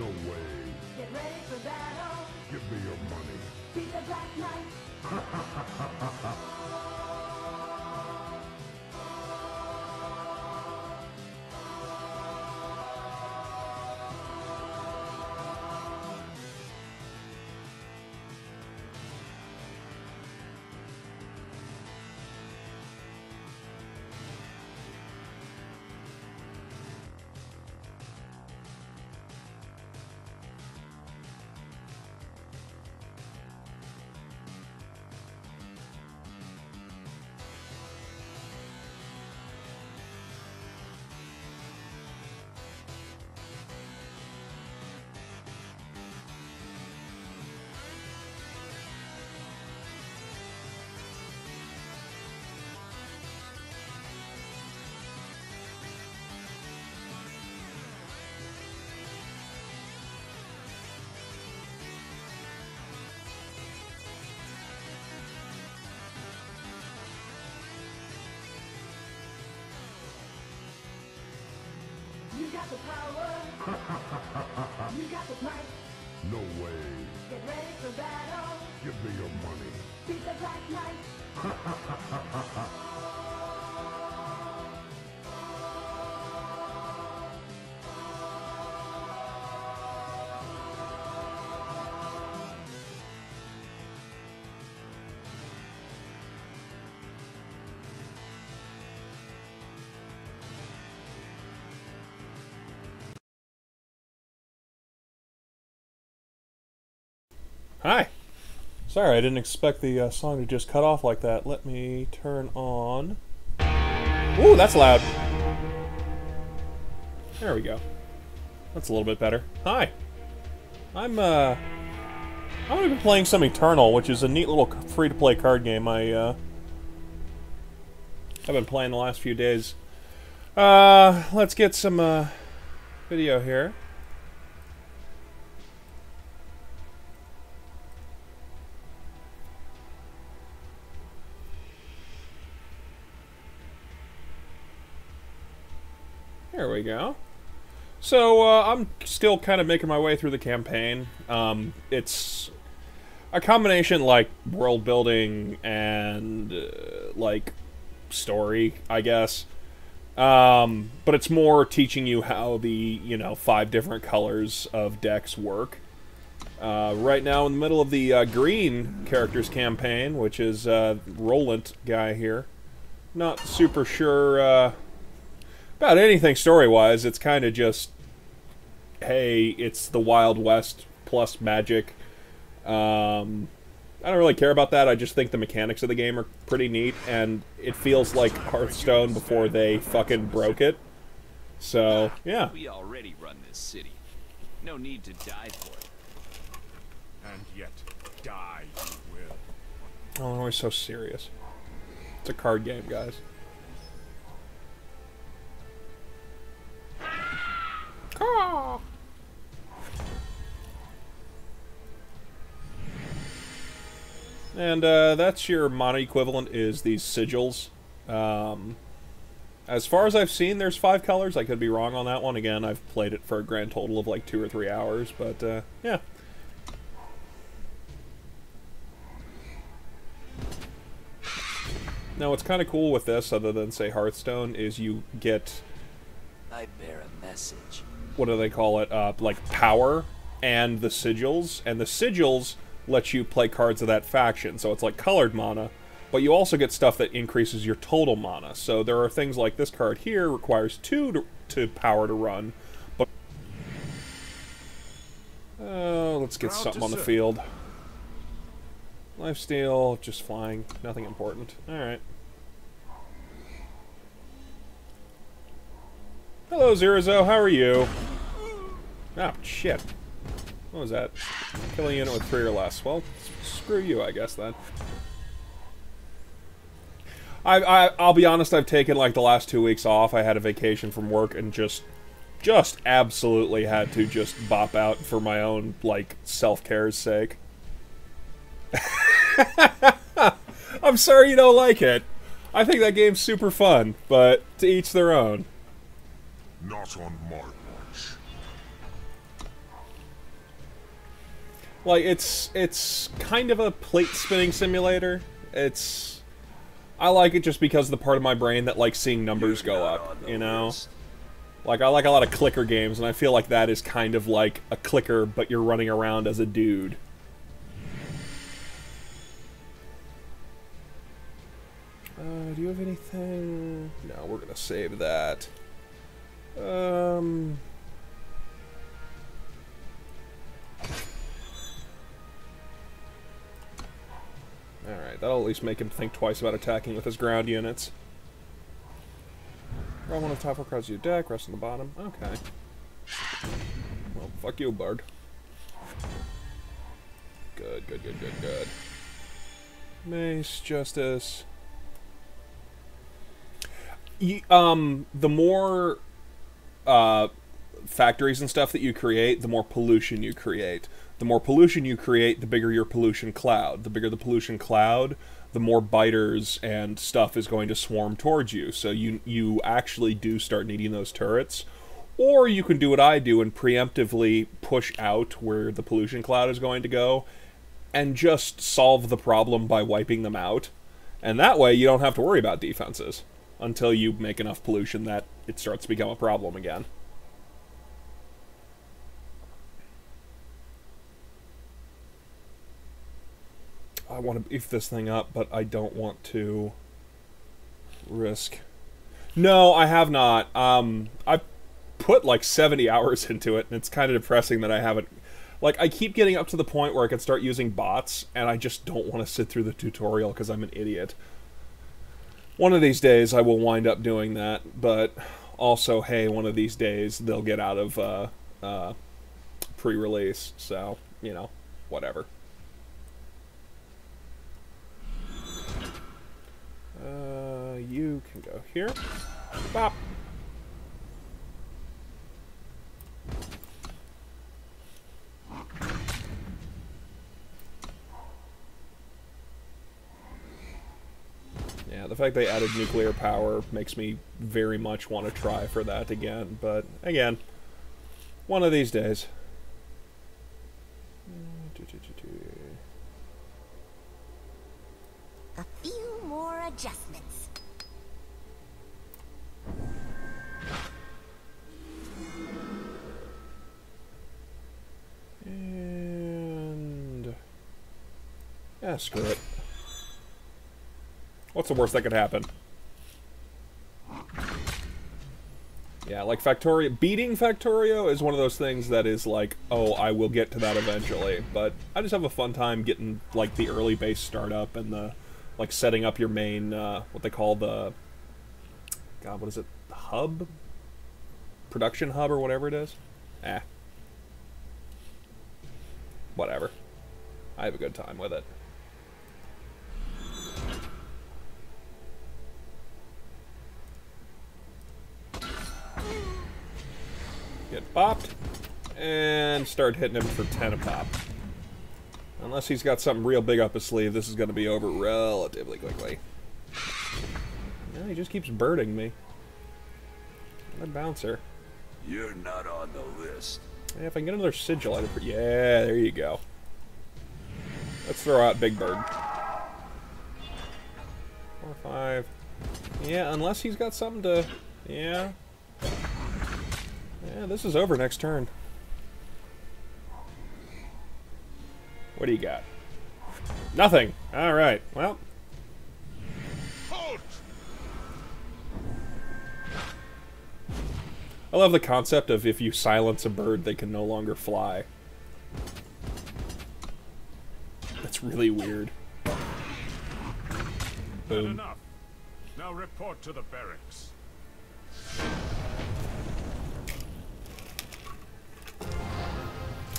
way. Get ready for battle. Give me your money. Be the Black Knight. You got the power. You got the might. No way. Get ready for battle. Give me your money. Be the Black Knight. Hi. Sorry, I didn't expect the song to just cut off like that. Let me turn on... Ooh, that's loud. There we go. That's a little bit better. Hi. I'm gonna be playing some Eternal, which is a neat little free-to-play card game I've been playing the last few days. Let's get some video here. There we go. So, I'm still kind of making my way through the campaign. It's a combination, like, world building and, like, story, I guess. But it's more teaching you how the, 5 different colors of decks work. Right now, in the middle of the green characters campaign, which is Roland guy here. Not super sure, about anything story-wise. It's kind of just, hey, it's the Wild West plus magic. I don't really care about that. I just think the mechanics of the game are pretty neat, and it feels like Hearthstone before they fucking broke it. So, yeah. We already run this city. No need to die for it. And yet, die you will. Oh, I'm always so serious. It's a card game, guys. Caw. And that's your mana equivalent, is these sigils. As far as I've seen, there's 5 colors. I could be wrong on that one. Again, I've played it for a grand total of like 2 or 3 hours, but yeah. Now, what's kind of cool with this, other than, say, Hearthstone, is you get... I bear a message. What do they call it? Like, power and the sigils. And the sigils let you play cards of that faction, so it's like colored mana. But you also get stuff that increases your total mana. So there are things like this card here requires 2 to power to run. But let's get something on the field. Lifesteal, just flying, nothing important. Alright. Hello, Zirizo, how are you? Oh, shit. What was that? Killing a unit with 3 or less. Well, screw you, I guess, then. I'll be honest, I've taken, like, the last 2 weeks off. I had a vacation from work and just absolutely had to just bop out for my own, like, self-care's sake. I'm sorry you don't like it. I think that game's super fun, but to each their own. Not on my watch. Like, it's kind of a plate spinning simulator. I like it just because of the part of my brain that likes seeing numbers go up, you know? Like, I like a lot of clicker games, and I feel like that is kind of like a clicker, but you're running around as a dude. Do you have anything? No, we're gonna save that. Alright, that'll at least make him think twice about attacking with his ground units. Draw one of the top 4 cards of your deck, rest on the bottom. Okay. Well, fuck you, Bard. Good, good, good, good, good. Mace, Justice. The more factories and stuff that you create, the more pollution you create. The more pollution you create, the bigger your pollution cloud. The bigger the pollution cloud, the more biters and stuff is going to swarm towards you. So you actually do start needing those turrets. Or you can do what I do and preemptively push out where the pollution cloud is going to go and just solve the problem by wiping them out. And that way you don't have to worry about defenses until you make enough pollution that it starts to become a problem again. I want to beef this thing up, but I don't want to risk... No, I have not. I've put like 70 hours into it, and it's kind of depressing that I haven't... Like, I keep getting up to the point where I can start using bots, and I just don't want to sit through the tutorial because I'm an idiot. One of these days I will wind up doing that, but also, hey, one of these days they'll get out of pre-release, so, you know, whatever. You can go here. Bop. Yeah, the fact they added nuclear power makes me very much want to try for that again, but again, one of these days. A few more adjustments. And... yeah, screw it. What's the worst that could happen? Yeah, like Factorio... beating Factorio is one of those things that is like, oh, I will get to that eventually. But I just have a fun time getting, like, the early base startup and the... like, setting up your main, what they call the... God, what is it? The hub? Production hub or whatever it is? Eh. Whatever. I have a good time with it. Get bopped, and start hitting him for 10 a pop. Unless he's got something real big up his sleeve, this is going to be over relatively quickly. Yeah, he just keeps birding me. Another bouncer. You're not on the list. Yeah, if I can get another sigil, I'd yeah, there you go. Let's throw out Big Bird. 4, 5. Yeah, unless he's got something to... yeah. Yeah, this is over next turn. What do you got? Nothing! Alright, well. Halt! I love the concept of if you silence a bird, they can no longer fly. That's really weird. Not Boom. enough. Now report to the barracks.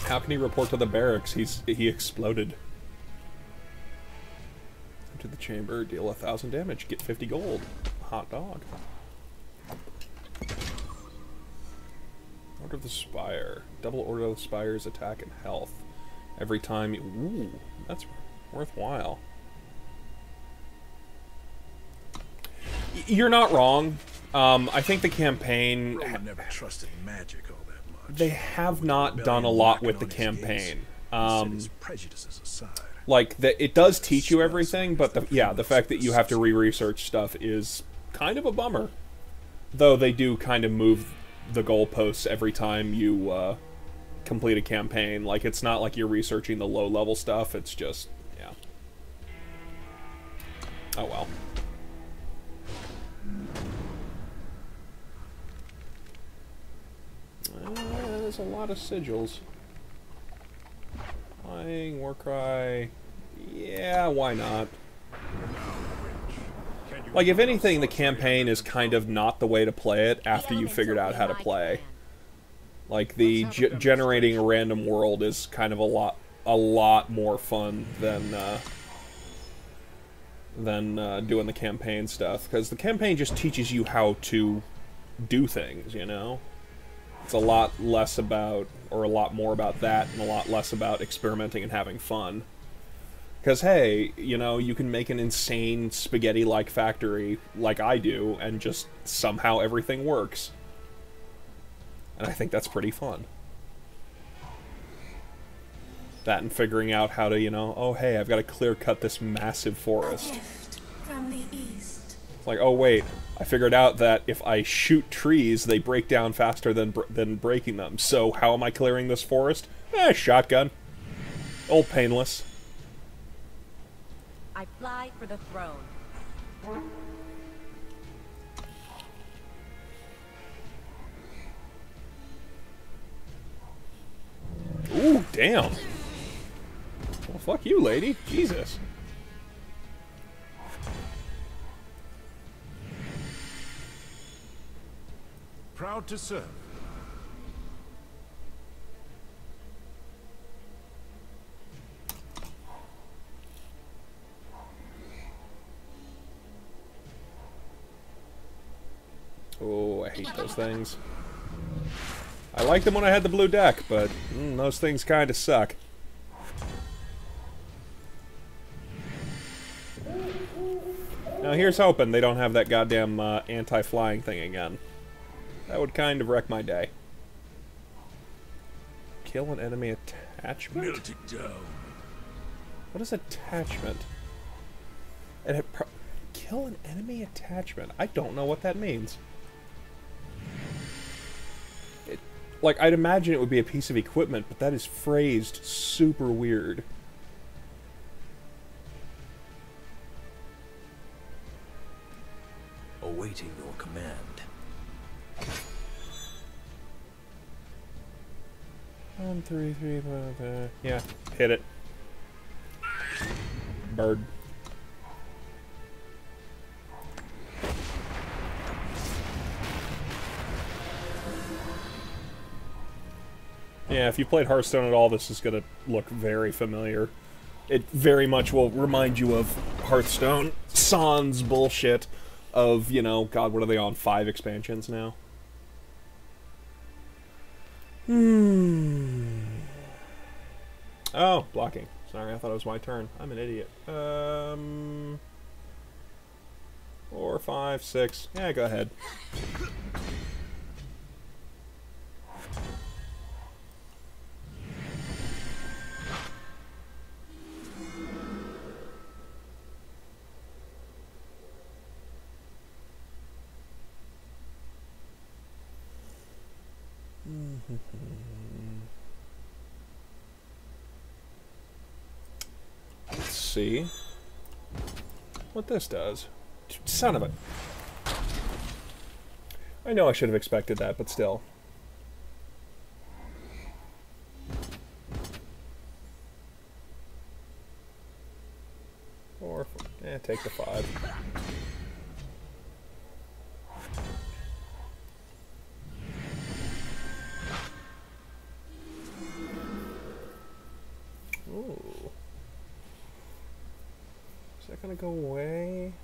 How can he report to the barracks? He exploded. Enter the chamber, deal 1,000 damage, get 50 gold. Hot dog. Order of the Spire. Double Order of the Spire's attack and health. Every time you... ooh, that's worthwhile. You're not wrong. I think the campaign... Roman never trusted magic all that much. They have not done a lot with the campaign. City's prejudices aside. Like, it does teach you everything, but the fact that you have to re-research stuff is kind of a bummer. Though they do kind of move the goalposts every time you complete a campaign. Like, it's not like you're researching the low-level stuff, it's just, yeah. Oh well. There's a lot of sigils. Flying, Warcry... Yeah, why not? Like, if anything, the campaign is kind of not the way to play it after you've figured out how to play. Like, the generating a random world is kind of a lot more fun than doing the campaign stuff. Because the campaign just teaches you how to do things, you know? It's a lot less about, or a lot more about that, and a lot less about experimenting and having fun. Because, hey, you know, you can make an insane spaghetti-like factory, like I do, and just somehow everything works. And I think that's pretty fun. That and figuring out how to, you know, oh, hey, I've got to clear-cut this massive forest. Gift from the east. It's like, oh, wait, I figured out that if I shoot trees, they break down faster than breaking them. So how am I clearing this forest? Shotgun. Old painless. I fly for the throne. Ooh, damn. Well, fuck you, lady. Jesus. Proud to serve. Oh, I hate those things. I liked them when I had the blue deck, but those things kind of suck. Now here's hoping they don't have that goddamn anti-flying thing again. That would kind of wreck my day. Kill an enemy attachment? Melt it down. What is attachment? Kill an enemy attachment? I don't know what that means. Like, I'd imagine it would be a piece of equipment, but that is phrased super weird. Awaiting your command. One, three, yeah, hit it. Bird. Yeah, if you played Hearthstone at all, this is going to look very familiar. It very much will remind you of Hearthstone sans bullshit of, you know, God, what are they on? 5 expansions now? Oh, blocking. Sorry, I thought it was my turn. I'm an idiot. 4, 5, 6. Yeah, go ahead. Let's see what this does. Son of a... I know I should have expected that, but still. Or, take the 5. Ooh. Is that gonna go away?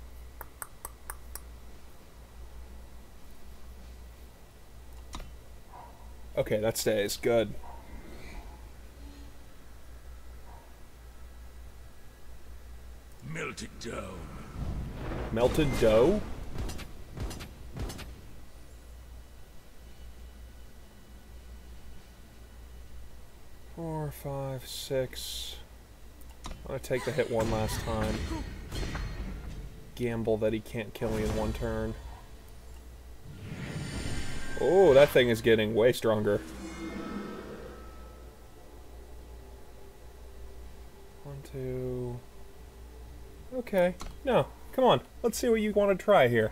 Okay, that stays. Good. Melt it down. Melted dough? 4, 5, 6. I'm gonna take the hit one last time. Gamble that he can't kill me in one turn. Oh, that thing is getting way stronger. 1, 2. Okay. No, come on. Let's see what you want to try here.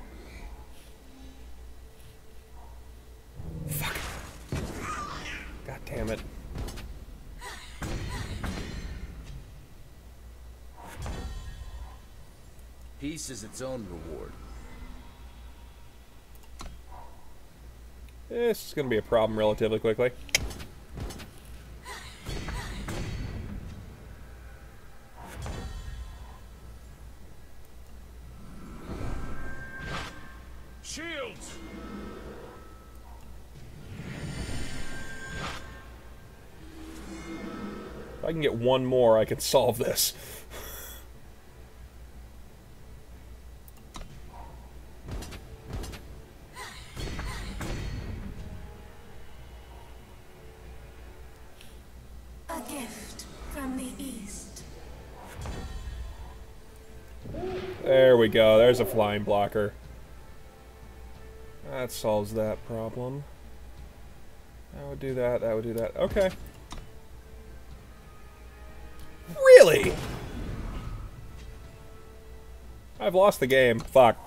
Fuck. God damn it. Peace is its own reward. This is going to be a problem relatively quickly. Shields! If I can get one more, I can solve this. A gift from the east. There we go. There's a flying blocker. That solves that problem. That would do that. That would do that. Okay. Really? I've lost the game. Fuck.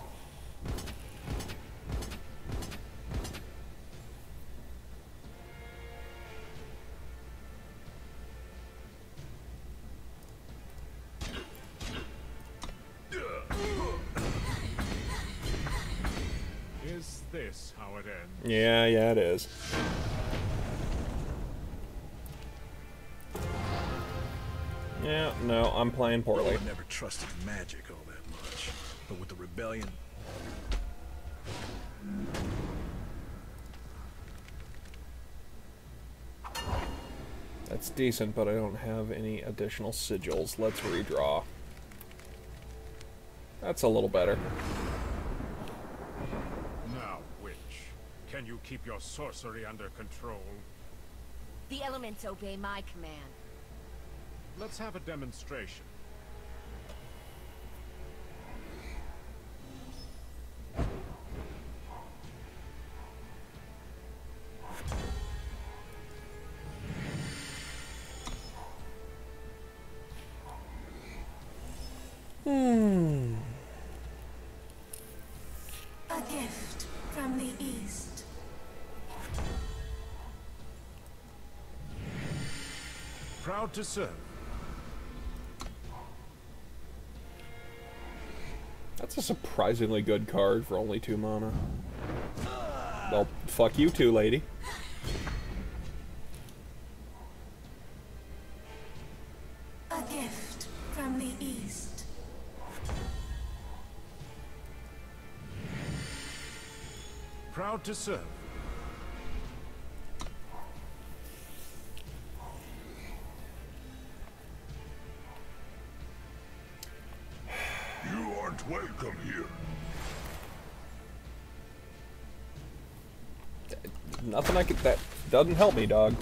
Is this how it ends? Yeah, it is. Yeah, no, I'm playing poorly. I never trusted magic all that much. But with the rebellion... That's decent, but I don't have any additional sigils. Let's redraw. That's a little better. Now, witch, can you keep your sorcery under control? The elements obey my command. Let's have a demonstration. A gift from the east. Proud to serve. That's a surprisingly good card for only 2 mana. Well, fuck you too, lady. A gift from the east. Proud to serve. You aren't welcome here. Nothing I could... That doesn't help me, dog.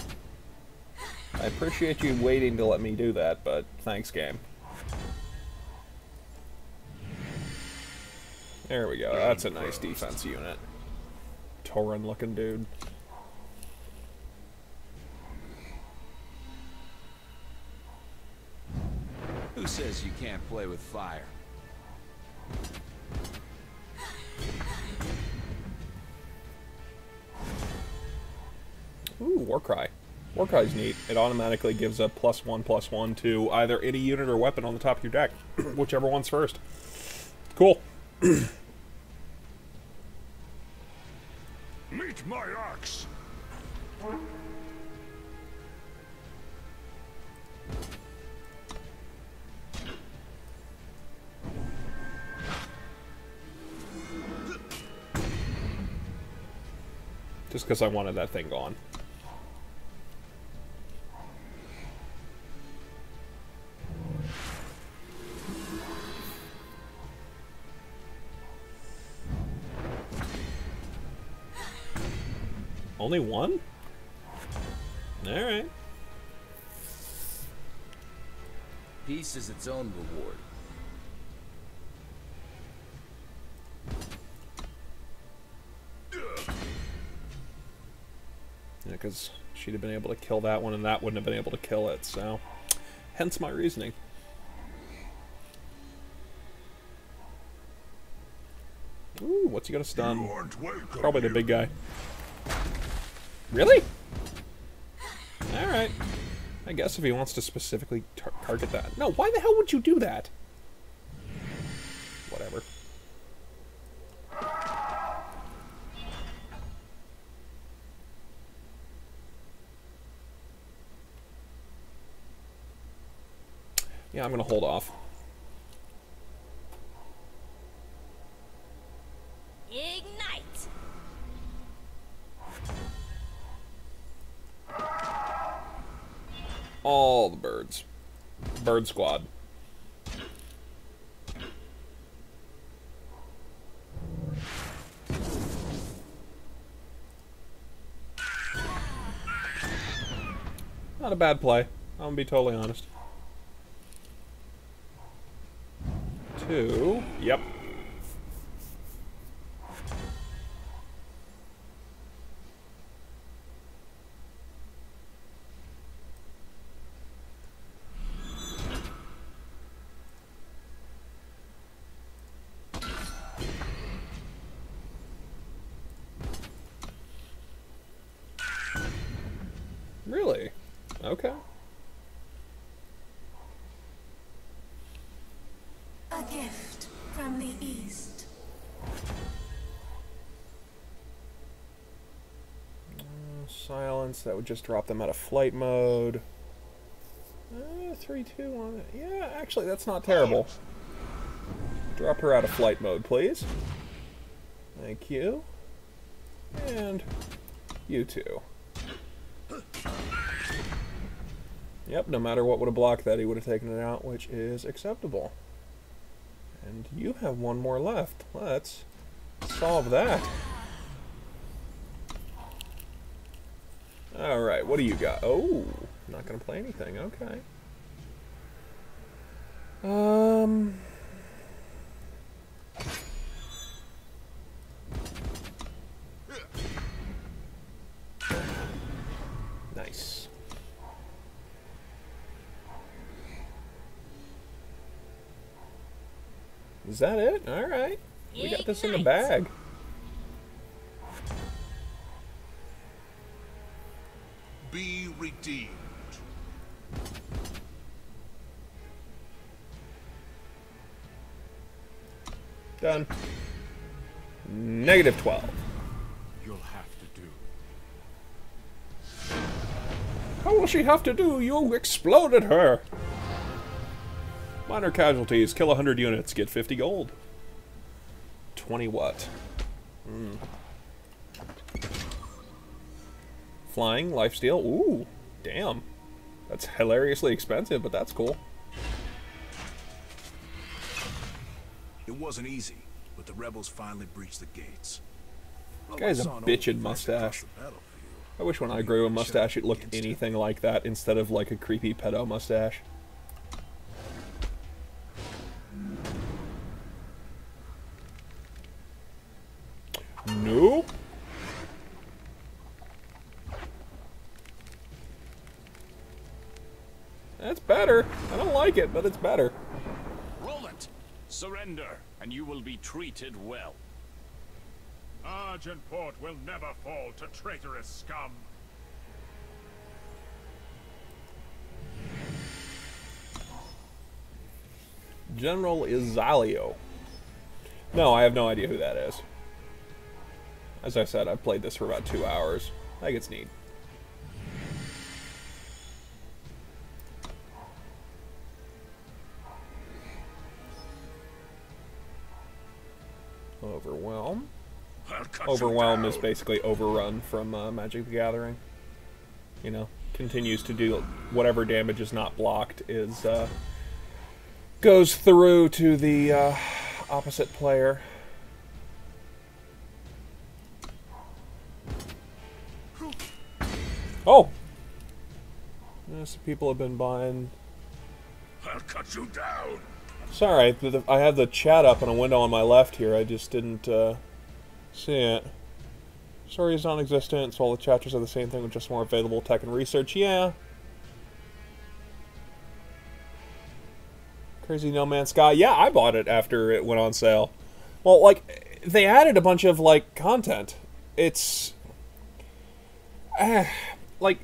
I appreciate you waiting to let me do that, but thanks, game. There we go. That's a nice defense unit. Tauren-looking dude. Who says you can't play with fire? Ooh, Warcry. Warcry's neat. It automatically gives a +1/+1 to either any unit or weapon on the top of your deck. Whichever one's first. Cool. Meet my axe. Just because I wanted that thing gone. Only one? Alright. Peace is its own reward. Yeah, because she'd have been able to kill that one, and that wouldn't have been able to kill it, so... Hence my reasoning. Ooh, what's he gonna stun? You aren't welcome Probably the here. big guy. Really? Alright. I guess if he wants to specifically target that. No, why the hell would you do that? Whatever. Yeah, I'm gonna hold off. Ignite! All the birds. Bird squad. Not a bad play. I'm gonna be totally honest. 2. Yep. Really? Okay. A gift from the east. Silence, that would just drop them out of flight mode. 3, 2, 1. Yeah, actually, that's not terrible. Drop her out of flight mode, please. Thank you. And you too. Yep, no matter what would have blocked that, he would have taken it out, which is acceptable. And you have one more left. Let's solve that. Alright, what do you got? Oh, not gonna play anything, okay. Nice. Is that it? Alright. We got this in the bag. Be redeemed. Done. Negative 12. You'll have to do. How will she have to do? You exploded her! Minor casualties. Kill 100 units. Get 50 gold. 20 what? Flying. Lifesteal. Ooh. Damn. That's hilariously expensive, but that's cool. It wasn't easy, but the rebels finally breached the gates. Guy's a bitchin' mustache. I wish when I grew a mustache it looked anything like that instead of like a creepy pedo mustache. Nope. That's better. I don't like it, but it's better. Roll it! Surrender, and you will be treated well. Argentport will never fall to traitorous scum. General Izalio. No, I have no idea who that is. As I said, I've played this for about 2 hours. I think it's neat. Overwhelm. Overwhelm is basically Overrun from Magic the Gathering. You know, continues to do whatever damage is not blocked is goes through to the opposite player. Oh! Yeah, some people have been buying I'll cut you down. Sorry, I have the chat up on a window on my left here. I just didn't see it. Story is non-existent, so all the chapters are the same thing with just more available tech and research. Yeah. Crazy No Man's Sky. Yeah, I bought it after it went on sale. Well, like, they added a bunch of, like, content. It's... like,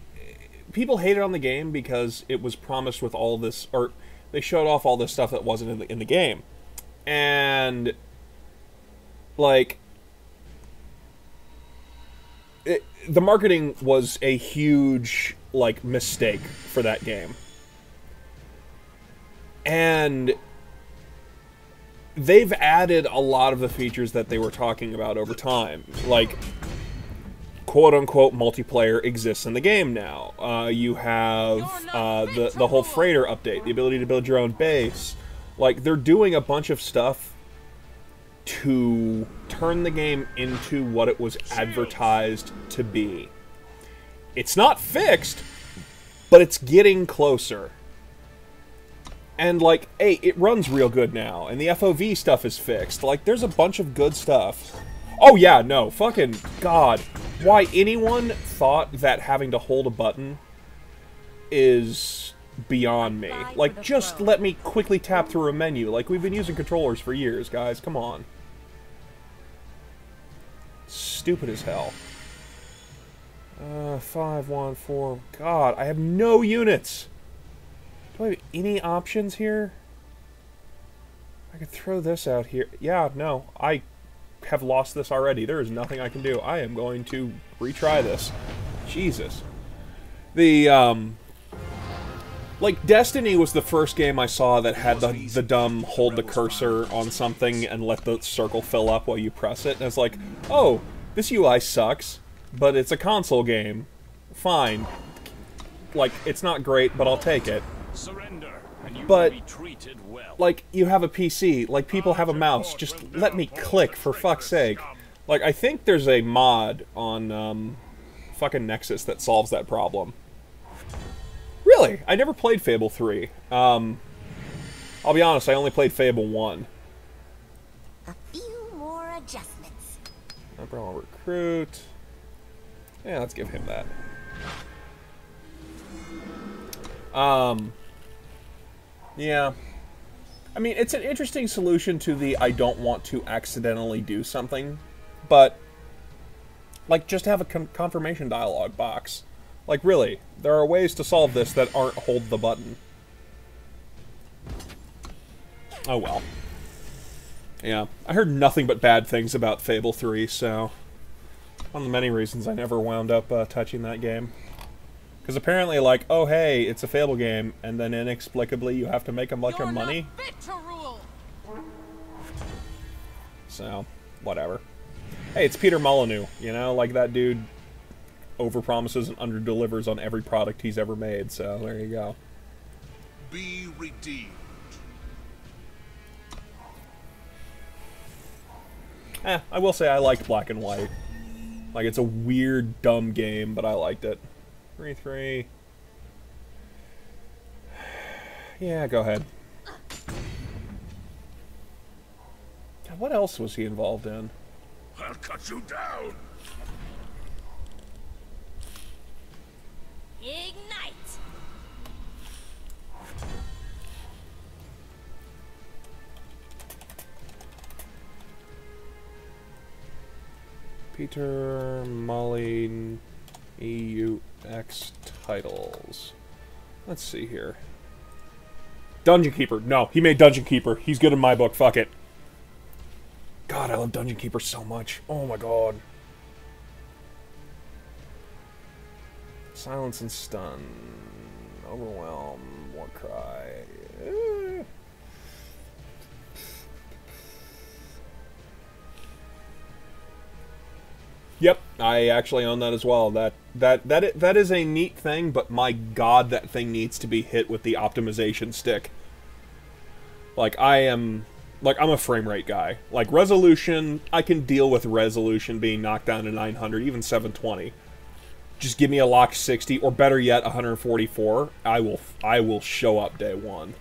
people hated on the game because it was promised with all this... Or, they showed off all this stuff that wasn't in the game. And... like... the marketing was a huge, like, mistake for that game. And they've added a lot of the features that they were talking about over time. Like, quote-unquote multiplayer exists in the game now. You have the whole freighter update, the ability to build your own base. Like, they're doing a bunch of stuff to turn the game into what it was advertised to be. It's not fixed, but it's getting closer. And, like, hey, it runs real good now, and the FOV stuff is fixed. Like, there's a bunch of good stuff. Oh, yeah, no, fucking God. Why anyone thought that having to hold a button is beyond me. Like, just let me quickly tap through a menu. Like, we've been using controllers for years, guys. Come on. Stupid as hell. 5, 1, 4. God, I have no units. Do I have any options here? I could throw this out here. Yeah, no. I have lost this already. There is nothing I can do. I am going to retry this. Jesus. The, like, Destiny was the first game I saw that had the dumb hold the cursor on something and let the circle fill up while you press it. And it's like, oh, this UI sucks, but it's a console game. Fine. Like, it's not great, but I'll take it. Surrender, and you But, will be treated well. like, you have a PC. Like, people have a mouse. Just let me click, for fuck's sake. Like, I think there's a mod on, fucking Nexus that solves that problem. Really? I never played Fable 3. I'll be honest, I only played Fable 1. A few more adjustments. Umbrella Recruit. Yeah, let's give him that. Yeah. I mean, it's an interesting solution to the I don't want to accidentally do something, but, like, just have a confirmation dialog box. Like, really, there are ways to solve this that aren't hold the button. Oh well. Yeah, I heard nothing but bad things about Fable 3, so one of the many reasons I never wound up touching that game. Because apparently, like, oh hey, it's a Fable game, and then inexplicably you have to make a bunch of money. So, whatever. Hey, it's Peter Molyneux, you know, like that dude overpromises and underdelivers on every product he's ever made, so there you go. Be redeemed. I will say I liked Black and White. Like, it's a weird, dumb game, but I liked it. 3-3. Yeah, go ahead. God, what else was he involved in? I'll cut you down. Ignite! Peter Molyneux EUX titles. Let's see here. Dungeon Keeper. No, he made Dungeon Keeper. He's good in my book. Fuck it. God, I love Dungeon Keeper so much. Oh my god. Silence and Stun. Overwhelm. Warcry. Yep, I actually own that as well. That is a neat thing, but my god, that thing needs to be hit with the optimization stick. Like, I'm a frame rate guy. Like, resolution, I can deal with resolution being knocked down to 900, even 720. Just give me a locked 60, or better yet, 144. I will show up day one.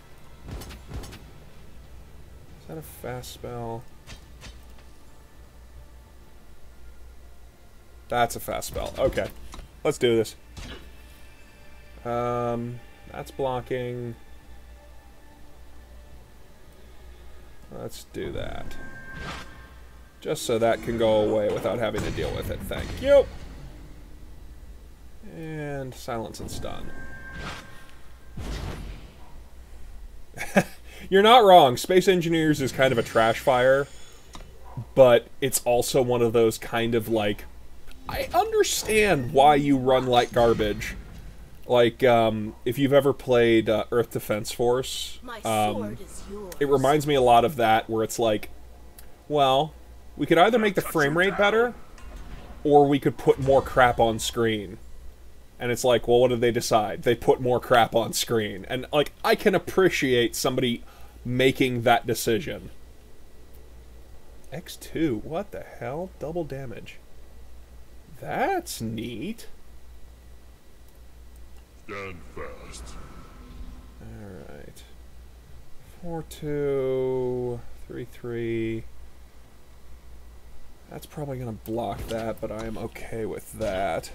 Is that a fast spell? That's a fast spell. Okay. Let's do this. That's blocking. Let's do that. Just so that can go away without having to deal with it. Thank you. And silence and stun. You're not wrong. Space Engineers is kind of a trash fire, but it's also one of those kind of like, I understand why you run like garbage. Like, if you've ever played Earth Defense Force, it reminds me a lot of that, where it's like, well, we could either make the frame rate better, or we could put more crap on screen. And it's like, well, what did they decide? They put more crap on screen. And, like, I can appreciate somebody making that decision. X2, what the hell? Double damage. That's neat. Stand fast. Alright. 4-2, 3-3. That's probably going to block that, but I am okay with that.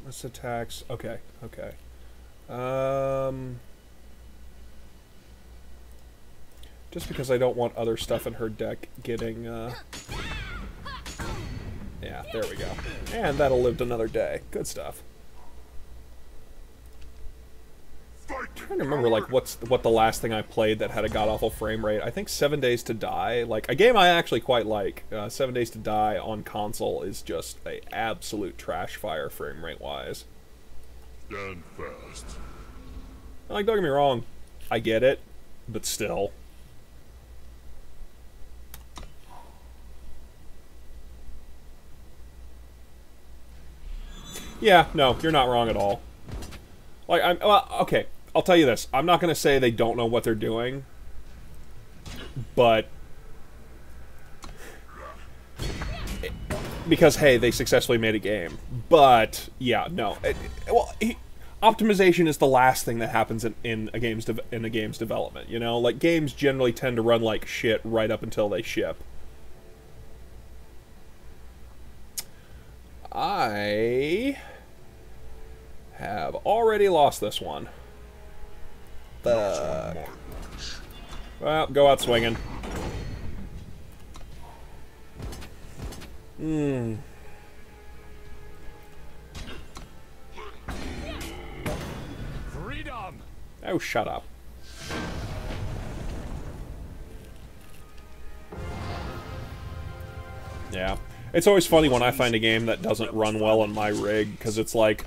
This attacks. Okay, okay. Just because I don't want other stuff in her deck getting, yeah, there we go. And that'll live another day. Good stuff. I'm trying to remember, like, what the last thing I played that had a god-awful frame rate. I think 7 Days to Die. Like, a game I actually quite like. 7 Days to Die on console is just a absolute trash fire frame rate-wise. Stand fast. Like, don't get me wrong. I get it. But still. Yeah, no, you're not wrong at all. Like, well, okay, I'll tell you this. I'm not going to say they don't know what they're doing, but because, hey, they successfully made a game. But, yeah, no. Optimization is the last thing that happens in a game's development, you know? Like, games generally tend to run like shit right up until they ship. I have already lost this one. Fuck. Well, go out swinging. Freedom. Oh, shut up. Yeah. It's always funny when I find a game that doesn't run well on my rig, because it's like,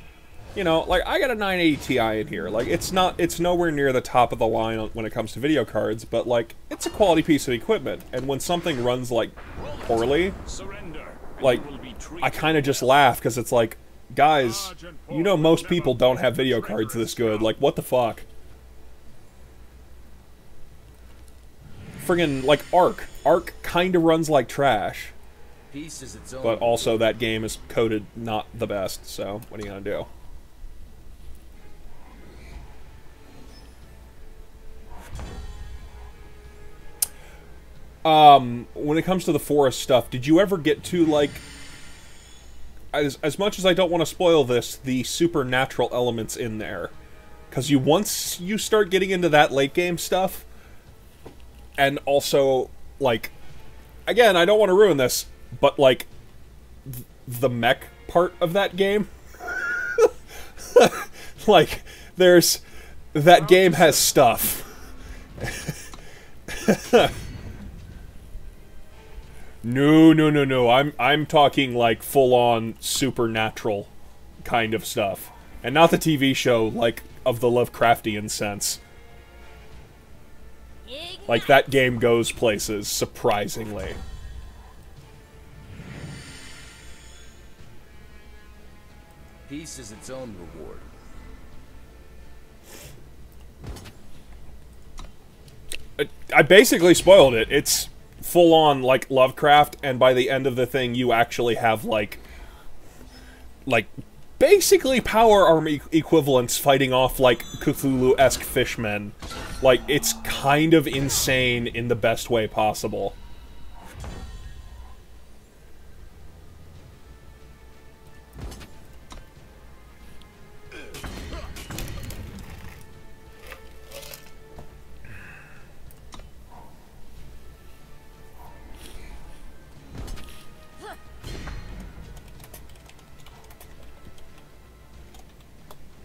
you know, like, I got a 980 Ti in here. Like, it's nowhere near the top of the line when it comes to video cards, but, like, it's a quality piece of equipment. And when something runs, like, poorly, like, I kind of just laugh, because it's like, guys, you know most people don't have video cards this good. Like, what the fuck? Friggin', like, Ark. Ark kind of runs like trash. Peace is its own. But also, that game is coded not the best, so what are you gonna do? When it comes to the forest stuff, did you ever get to, like, as much as I don't want to spoil this, the supernatural elements in there? Because once you start getting into that late game stuff, and also, like, again, I don't want to ruin this, but, like, the mech part of that game, like, that game has stuff. No. I'm talking, like, full-on supernatural kind of stuff. And not the TV show, like, of the Lovecraftian sense. Like, that game goes places, surprisingly. Peace is its own reward. I basically spoiled it. It's full on like Lovecraft, and by the end of the thing, you actually have like basically power armor equivalents fighting off like Cthulhu-esque fishmen. Like, it's kind of insane in the best way possible.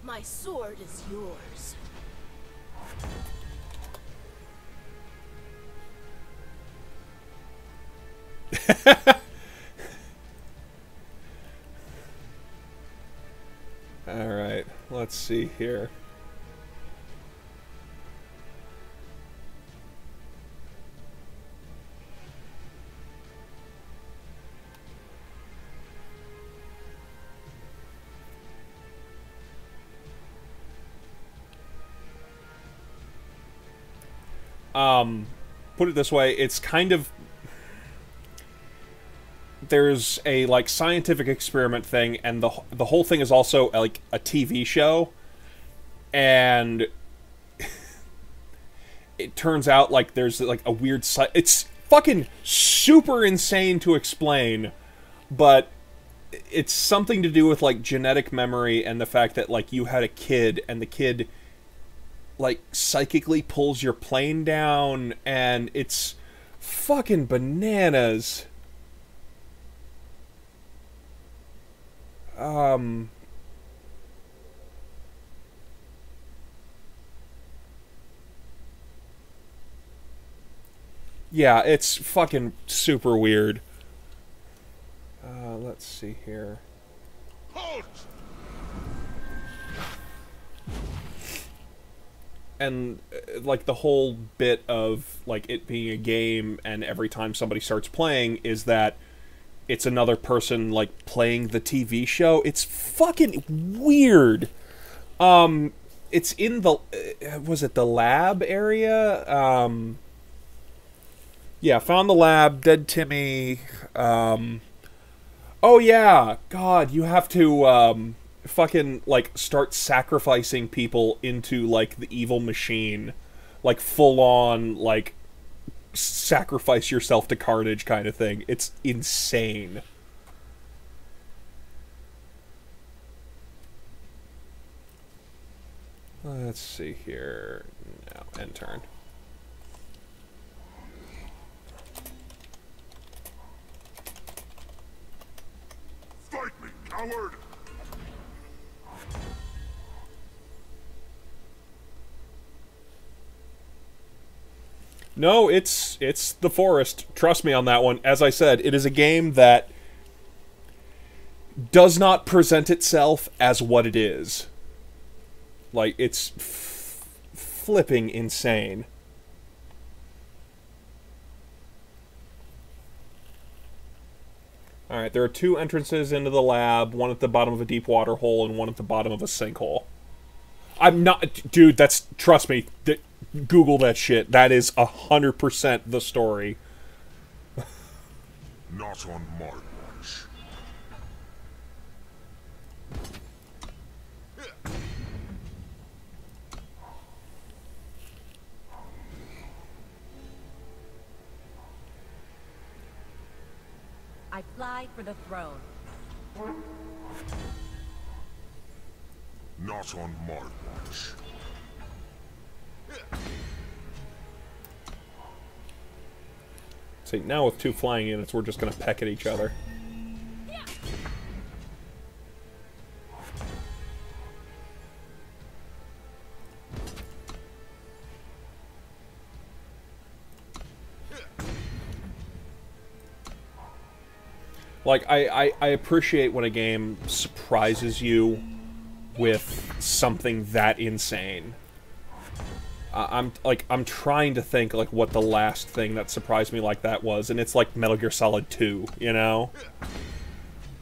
My sword is yours. Alright, let's see here. Put it this way, it's kind of... There's a, like, scientific experiment thing, and the whole thing is also, like, a TV show. And... it turns out, like, there's, like, a weird... It's fucking super insane to explain, but it's something to do with, like, genetic memory and the fact that, like, you had a kid, and the kid... like, psychically pulls your plane down, and it's fucking bananas. Yeah, it's fucking super weird. Let's see here. Halt! And, like, the whole bit of, like, it being a game and every time somebody starts playing is that it's another person, like, playing the TV show. It's fucking weird. It's in the... was it the lab area? Yeah, found the lab, Dead Timmy. Oh, yeah. God, you have to, fucking, like, start sacrificing people into, like, the evil machine. Like, full-on, like, sacrifice yourself to carnage kind of thing. It's insane. Let's see here. Now, end turn. Fight me, coward! No, it's the forest. Trust me on that one. As I said, it is a game that does not present itself as what it is. Like, it's flipping insane. Alright, there are two entrances into the lab, one at the bottom of a deep water hole and one at the bottom of a sinkhole. I'm not... Dude, that's... Trust me. Google that shit. That is 100% the story. Not on my watch. I fly for the throne. Not on my watch. See, now with two flying units, we're just gonna peck at each other. Like, I appreciate when a game surprises you with something that insane. I'm trying to think, like, what the last thing that surprised me like that was, and it's like Metal Gear Solid 2, you know?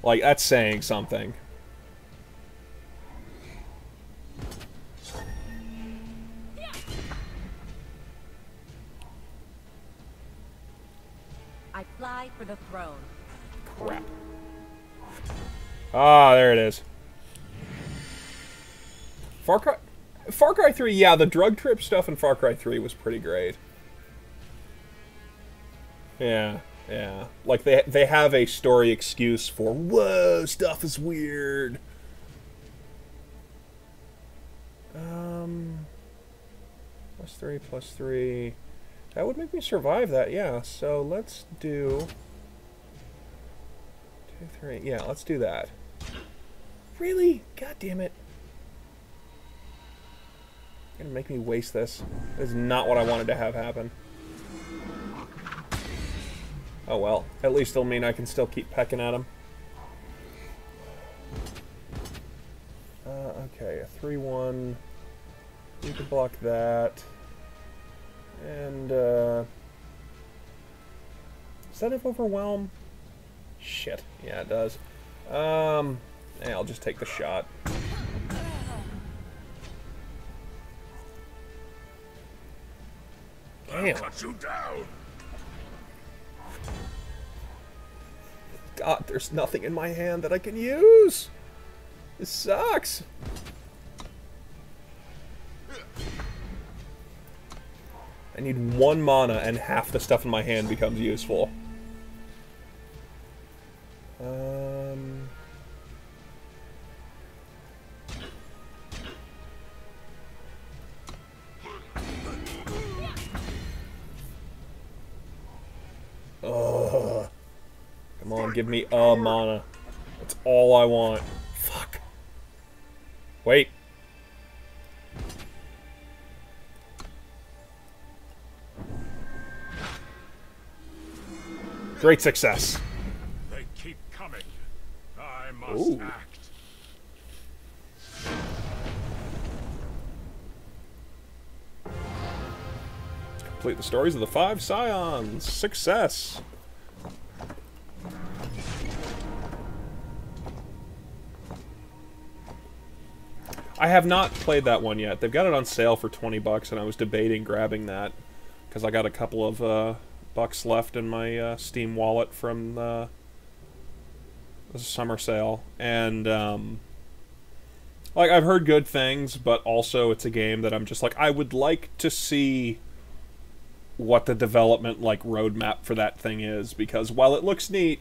Like, that's saying something. I fly for the throne. Crap. Ah, there it is. Far Cry 3, yeah, the drug trip stuff in Far Cry 3 was pretty great. Yeah, yeah. Like, they have a story excuse for, whoa, stuff is weird. +3. That would make me survive that, yeah. So let's do 2, 3. Yeah, let's do that. Really? God damn it. You're gonna make me waste this. This is not what I wanted to have happen. Oh well. At least it'll mean I can still keep pecking at him. Okay, a 3-1. You can block that. And, does that have Overwhelm? Shit. Yeah, it does. Yeah, I'll just take the shot. Damn. Cut you down. God, there's nothing in my hand that I can use. This sucks. I need 1 mana and half the stuff in my hand becomes useful. Ugh. Come on, give me a mana. That's all I want. Fuck. Wait. Great success. They keep coming. I must Ooh. act. Complete the stories of the 5 Scions. Success. I have not played that one yet. They've got it on sale for 20 bucks, and I was debating grabbing that because I got a couple of bucks left in my Steam wallet from the summer sale. And like, I've heard good things, but also it's a game that I'm just like, I would like to see what the development like roadmap for that thing is, because while it looks neat,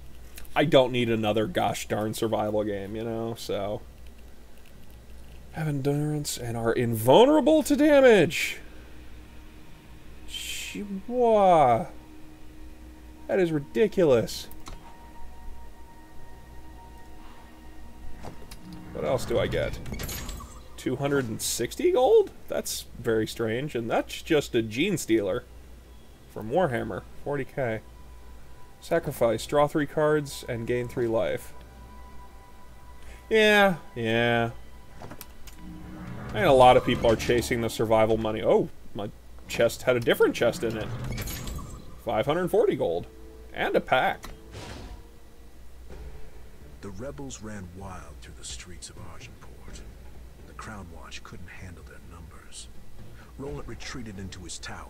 I don't need another gosh darn survival game, you know. So have endurance and are invulnerable to damage. Chihuahua. That is ridiculous. What else do I get? 260 gold? That's very strange, and that's just a Gene Stealer from Warhammer. 40k. Sacrifice. Draw 3 cards and gain 3 life. Yeah, yeah. And a lot of people are chasing the survival money. Oh, my chest had a different chest in it. 540 gold. And a pack. The rebels ran wild through the streets of Argenport. The Crown Watch couldn't handle their numbers. Roland retreated into his tower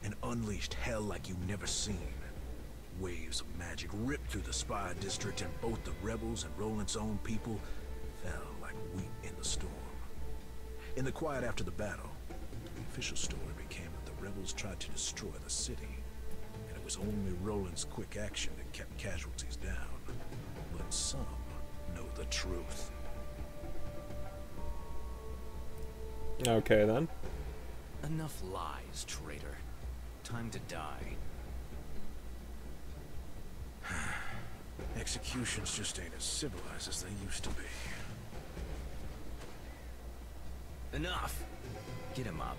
and unleashed hell like you've never seen. Waves of magic ripped through the Spire district, and both the rebels and Roland's own people fell like wheat in the storm. In the quiet after the battle, the official story became that the rebels tried to destroy the city, and it was only Roland's quick action that kept casualties down. But some know the truth. Okay, then. Enough lies, traitor. Time to die. Executions just ain't as civilized as they used to be. Enough! Get him up.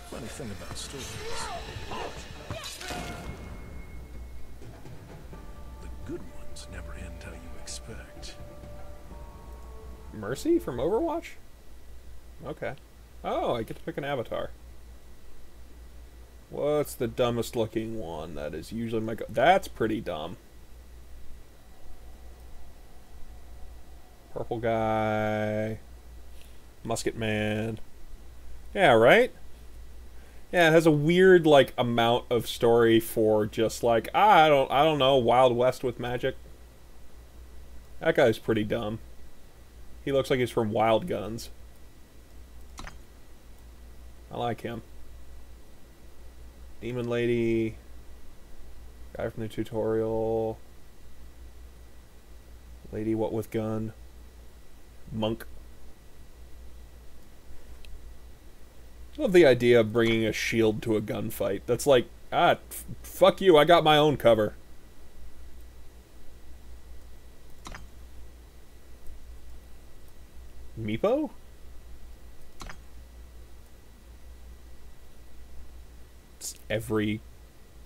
Funny thing about stories. The good ones never end how you expect. Mercy from Overwatch? Okay. Oh, I get to pick an avatar. What's the dumbest looking one? That is usually my that's pretty dumb. Purple guy. Musket Man. Yeah, right? Yeah, it has a weird, like, amount of story for just, like, I don't know, Wild West with magic. That guy's pretty dumb. He looks like he's from Wild Guns. I like him. Demon Lady. Guy from the tutorial. Lady what with gun. Monk. I love the idea of bringing a shield to a gunfight. That's like, fuck you, I got my own cover. Meepo? It's every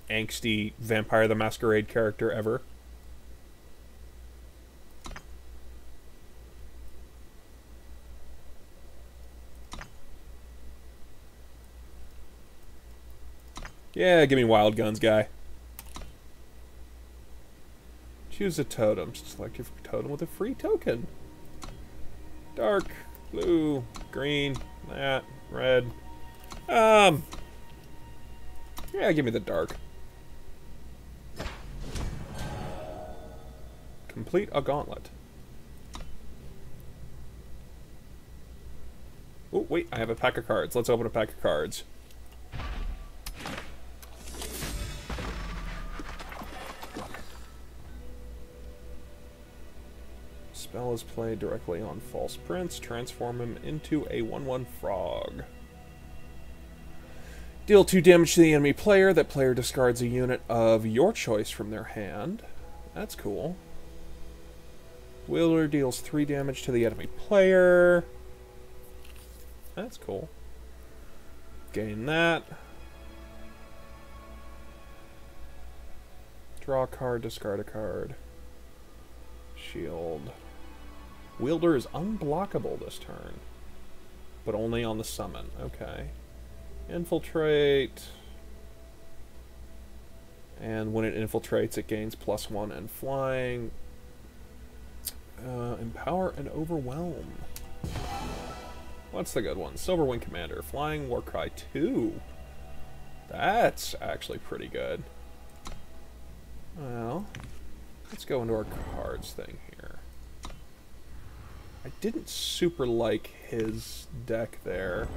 angsty Vampire the Masquerade character ever. Yeah, give me Wild Guns, guy. Choose a totem. Select your totem with a free token. Dark, blue, green, that, red. Yeah, give me the dark. Complete a gauntlet. Oh, wait, I have a pack of cards. Let's open a pack of cards. Spell is played directly on False Prince. Transform him into a 1/1 frog. Deal 2 damage to the enemy player. That player discards a unit of your choice from their hand. That's cool. Wielder deals 3 damage to the enemy player. That's cool. Gain that. Draw a card, discard a card. Shield. Wielder is unblockable this turn, but only on the summon. Okay. Infiltrate. And when it infiltrates, it gains +1 and flying. Empower and Overwhelm. What's the good one? Silverwing Commander. Flying Warcry 2. That's actually pretty good. Well, let's go into our cards thing here. I didn't super like his deck there.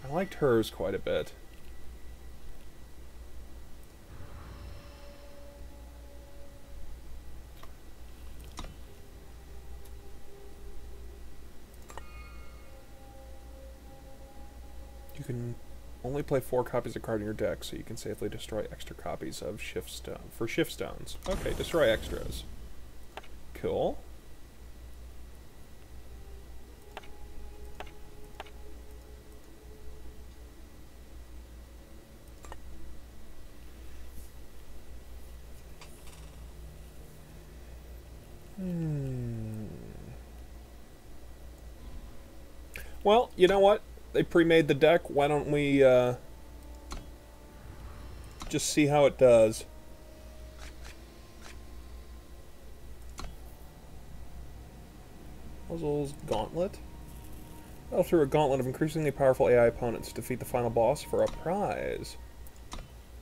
I liked hers quite a bit. You can only play 4 copies of card in your deck, so you can safely destroy extra copies of Shift Stone. For Shift Stones. Okay, destroy extras. Cool. Well, you know what? They pre-made the deck. Why don't we just see how it does? Puzzles Gauntlet. Battle through a gauntlet of increasingly powerful AI opponents to defeat the final boss for a prize.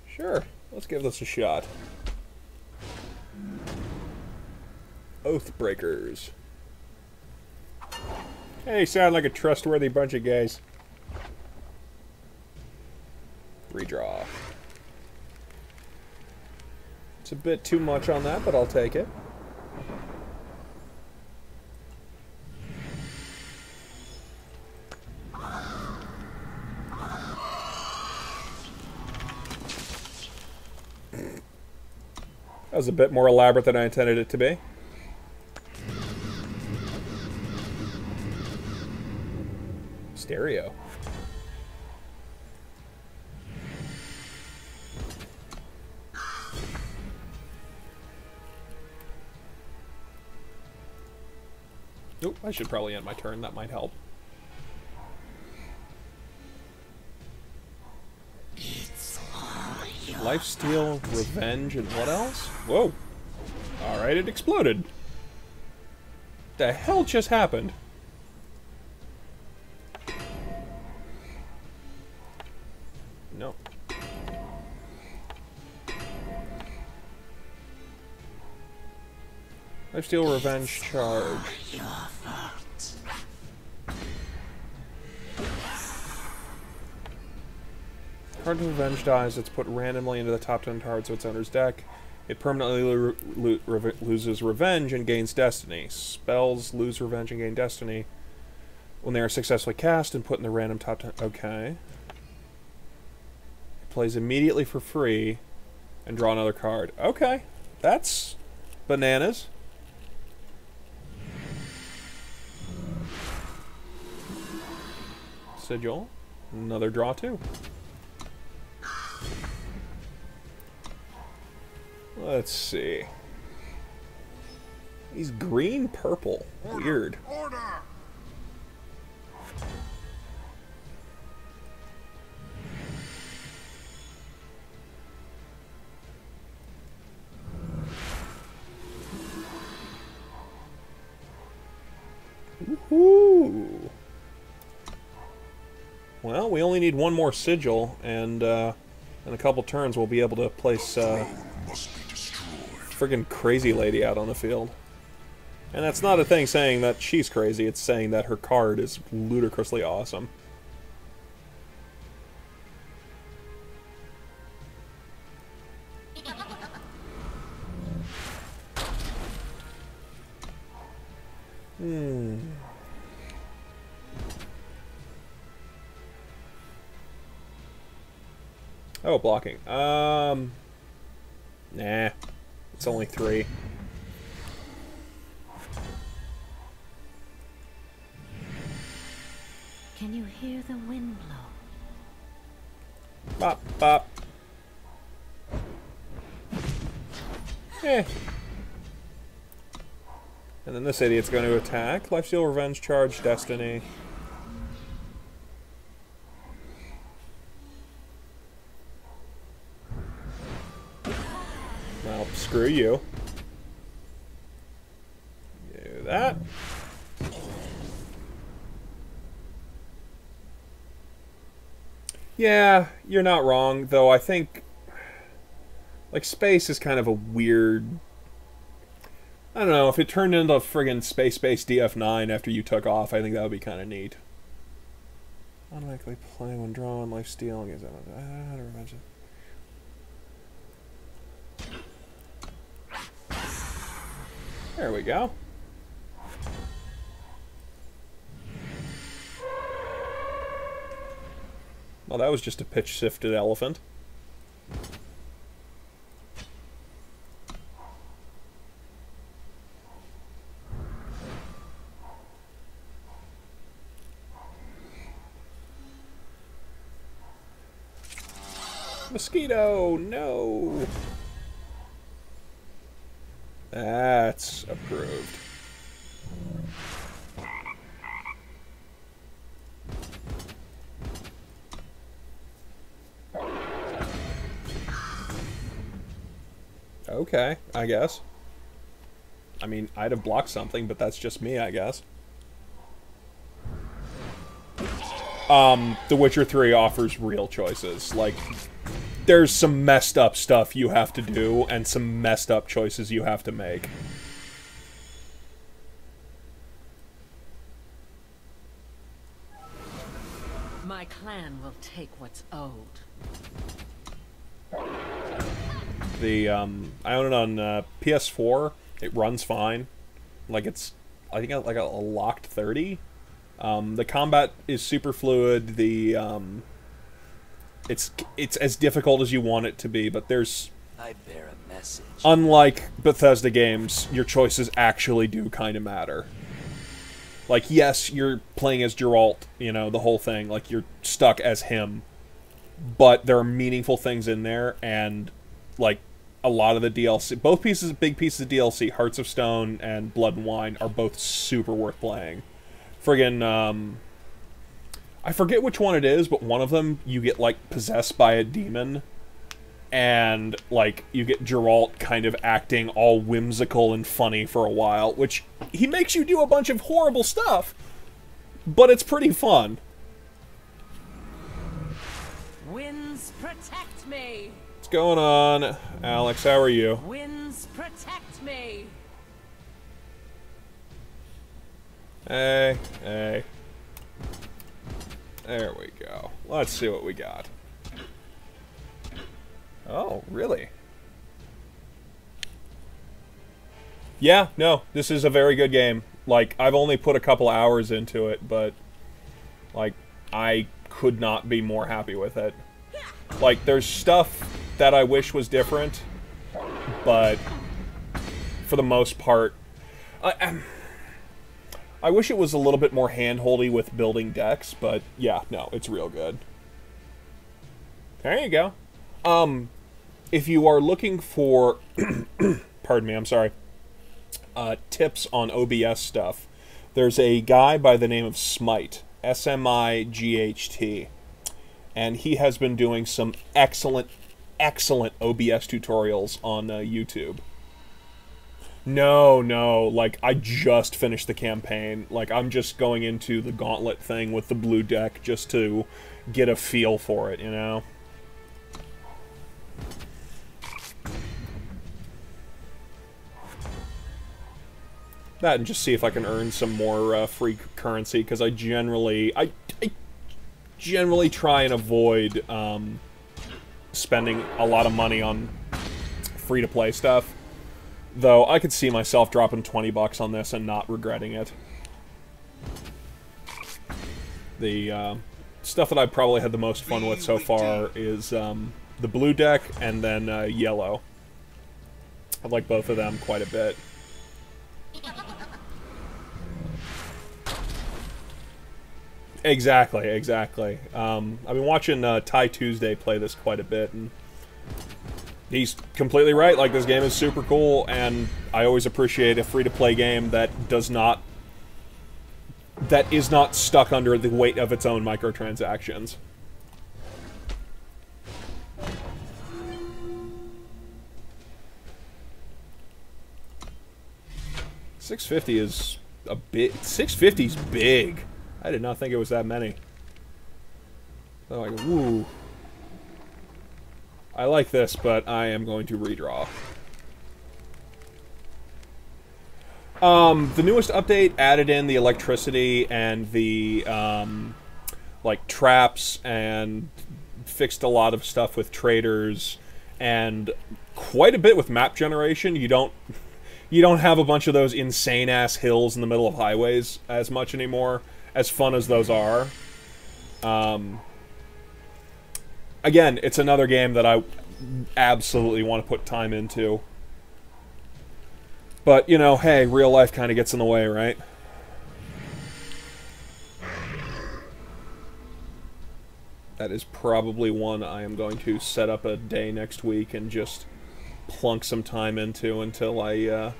Sure, let's give this a shot. Oathbreakers. Hey, sound like a trustworthy bunch of guys. Redraw. It's a bit too much on that, but I'll take it. That was a bit more elaborate than I intended it to be. Stereo. Nope, I should probably end my turn. That might help. Lifesteal, Revenge, and what else? Whoa. Alright, it exploded. The hell just happened? Lifesteal Revenge charge. Card of Revenge dies. It's put randomly into the top 10 cards of its owner's deck. It permanently loses Revenge and gains Destiny. Spells lose Revenge and gain Destiny when they are successfully cast and put in the random top 10. Okay. It plays immediately for free and draw another card. Okay. That's bananas. Sigil. Another draw too. Let's see. He's green purple. Weird. Order! Woohoo! Well, we only need one more sigil, and in a couple turns we'll be able to place friggin' crazy lady out on the field. And that's not a thing saying that she's crazy, it's saying that her card is ludicrously awesome. Oh, blocking. Nah. It's only 3. Can you hear the wind blow? Bop, bop. Eh. And then this idiot's going to attack. Lifesteal Revenge, charge, Destiny. Well, screw you. Do that. Yeah, you're not wrong, though I think... like, space is kind of a weird... I don't know, if it turned into friggin' space-based DF9 after you took off, I think that would be kind of neat. Automatically play when drawing, lifesteal, is that revenge? There we go. Well, that was just a pitch-sifted elephant. Mosquito, no! That's approved. Okay, I guess. I mean, I'd have blocked something, but that's just me, I guess. The Witcher 3 offers real choices. Like, there's some messed up stuff you have to do, and some messed up choices you have to make. My clan will take what's owed. The, I own it on PS4. It runs fine. Like, it's, I think, like a locked 30. The combat is super fluid. The, it's as difficult as you want it to be, but there's... I bear a message. Unlike Bethesda games, your choices actually do kind of matter. Like, yes, you're playing as Geralt, you know, the whole thing. Like, you're stuck as him. But there are meaningful things in there, and, like, a lot of the DLC... Both big pieces of DLC, Hearts of Stone and Blood and Wine, are both super worth playing. Friggin', I forget which one it is, but one of them, you get, like, possessed by a demon, and, like, you get Geralt kind of acting all whimsical and funny for a while, which, he makes you do a bunch of horrible stuff, but it's pretty fun. Winds protect me! What's going on? Alex, how are you? Winds protect me! Hey, hey. There we go. Let's see what we got. Oh, really? Yeah, no, this is a very good game. Like, I've only put a couple hours into it, but, like, I could not be more happy with it. Like, there's stuff that I wish was different, but for the most part, I wish it was a little bit more hand-holdy with building decks, but yeah, no, it's real good. There you go. If you are looking for, pardon me, I'm sorry, tips on OBS stuff, there's a guy by the name of Smite, S-M-I-G-H-T, and he has been doing some excellent, excellent OBS tutorials on YouTube. No, like, I just finished the campaign. Like, I'm just going into the gauntlet thing with the blue deck just to get a feel for it, you know? That and just see if I can earn some more free currency, because I generally try and avoid spending a lot of money on free-to-play stuff. Though, I could see myself dropping 20 bucks on this and not regretting it. The stuff that I've probably had the most fun with so far is the blue deck and then yellow. I like both of them quite a bit. Exactly. I've been watching Ty Tuesday play this quite a bit, and he's completely right. Like, this game is super cool, and I always appreciate a free-to-play game that is not stuck under the weight of its own microtransactions. $650 is a bit. $650's big. I did not think it was that many. So, like, woo. I like this, but I am going to redraw. The newest update added in the electricity and the, like, traps, and fixed a lot of stuff with traders, and quite a bit with map generation. You don't have a bunch of those insane-ass hills in the middle of highways as much anymore, as fun as those are. Again, it's another game that I absolutely want to put time into. But, you know, hey, real life kind of gets in the way, right? That is probably one I am going to set up a day next week and just plunk some time into until I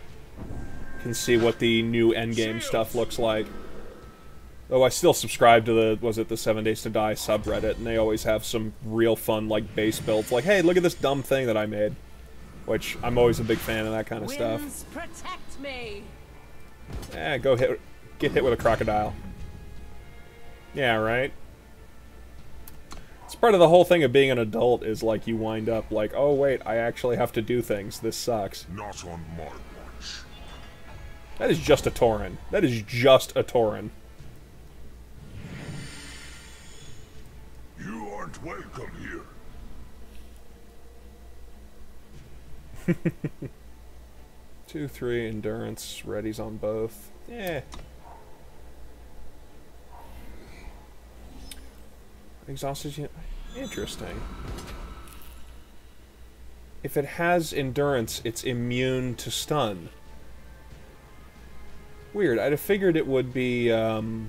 can see what the new endgame stuff looks like. Though I still subscribe to the, was it the 7 Days to Die subreddit, and they always have some real fun, like, base builds. Like, hey, look at this dumb thing that I made. Which, I'm always a big fan of that kind of stuff. Winds protect me. Get hit with a crocodile. Yeah, right? It's part of the whole thing of being an adult is, like, you wind up like, oh, wait, I actually have to do things. This sucks. Not on my watch. That is just a Tauren. That is just a Tauren. You aren't welcome here. 2, 3, endurance, readies on both. Yeah. Exhausted you. Interesting. If it has endurance, it's immune to stun. Weird. I'd have figured it would be, I'd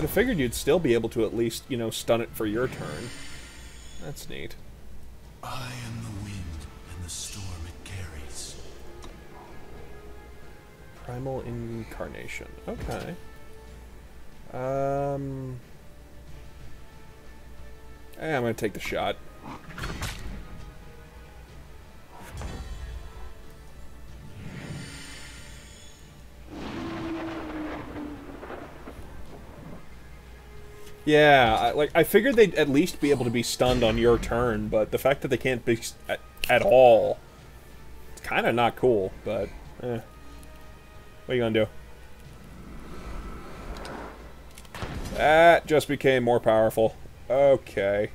have figured you'd still be able to at least, you know, stun it for your turn. That's neat. I am the wind and the storm it carries. Primal Incarnation. Okay. I'm gonna take the shot. Yeah, I figured they'd at least be able to be stunned on your turn, but the fact that they can't be at all, it's kind of not cool, but, What are you gonna do? That just became more powerful. Okay.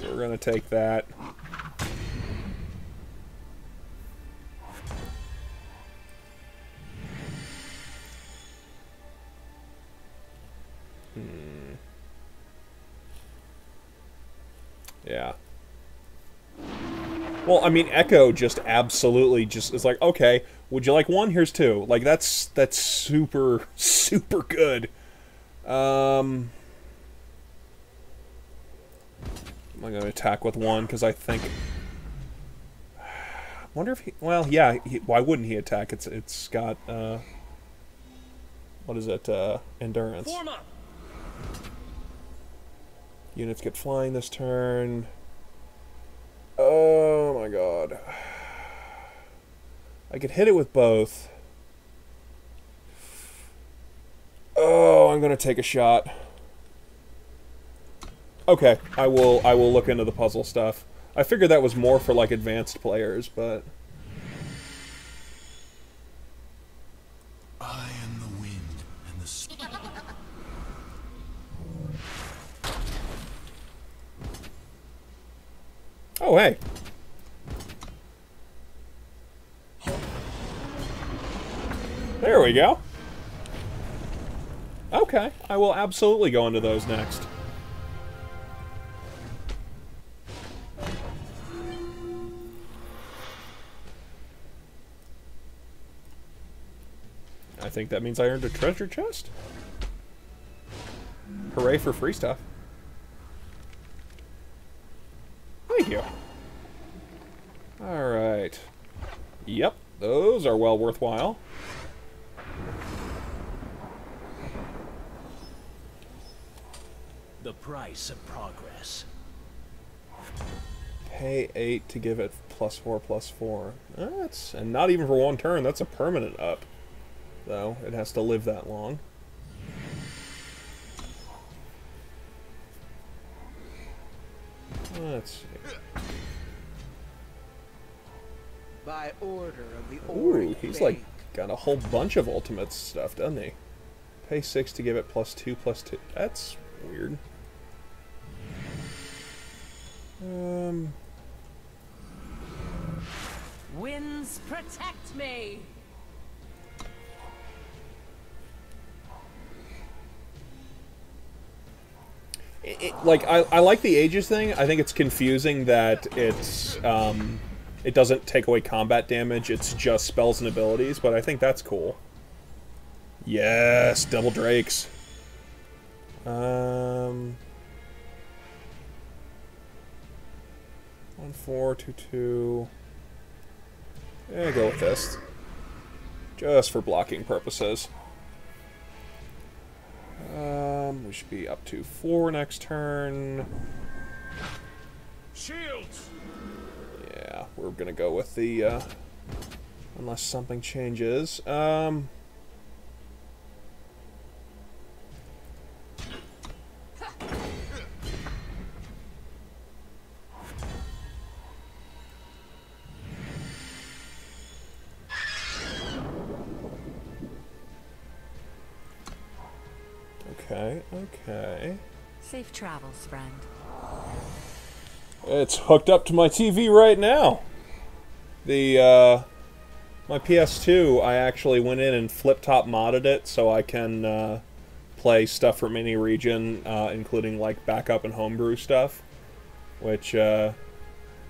We're gonna take that. Yeah. Well, I mean, Echo just absolutely just is like, okay, would you like one? Here's two. Like, that's super, super good. I'm going to attack with one, because I think... I wonder if he... Well, yeah, why wouldn't he attack? It's got, what is it? Endurance. Form up. Units get flying this turn. Oh my god. I could hit it with both. Oh, I'm gonna take a shot. Okay, I will look into the puzzle stuff. I figured that was more for like advanced players, but I am the wind and the sun. oh hey. There we go. Okay, I will absolutely go into those next. I think that means I earned a treasure chest. Hooray for free stuff. Thank you. Alright. Yep, those are well worthwhile. The price of progress. Pay 8 to give it +4/+4. That's, and not even for one turn, that's a permanent up. Though, it has to live that long. Let's see. By order of the Ooh, he's like got a whole bunch of ultimate stuff, doesn't he? Pay 6 to give it +2/+2. That's weird. Winds protect me. Like, I like the Aegis thing. I think it's confusing that it's, it doesn't take away combat damage, it's just spells and abilities, but I think that's cool. Yes, double drakes. 1, 4, 2, 2. Yeah, go with this. Just for blocking purposes. We should be up to 4 next turn. Shields! Yeah, we're gonna go with the, unless something changes. Okay. Safe travels, friend. It's hooked up to my TV right now. The, my PS2, I actually went in and flip-top modded it so I can, play stuff from any region, including, like, backup and homebrew stuff. Which, yeah,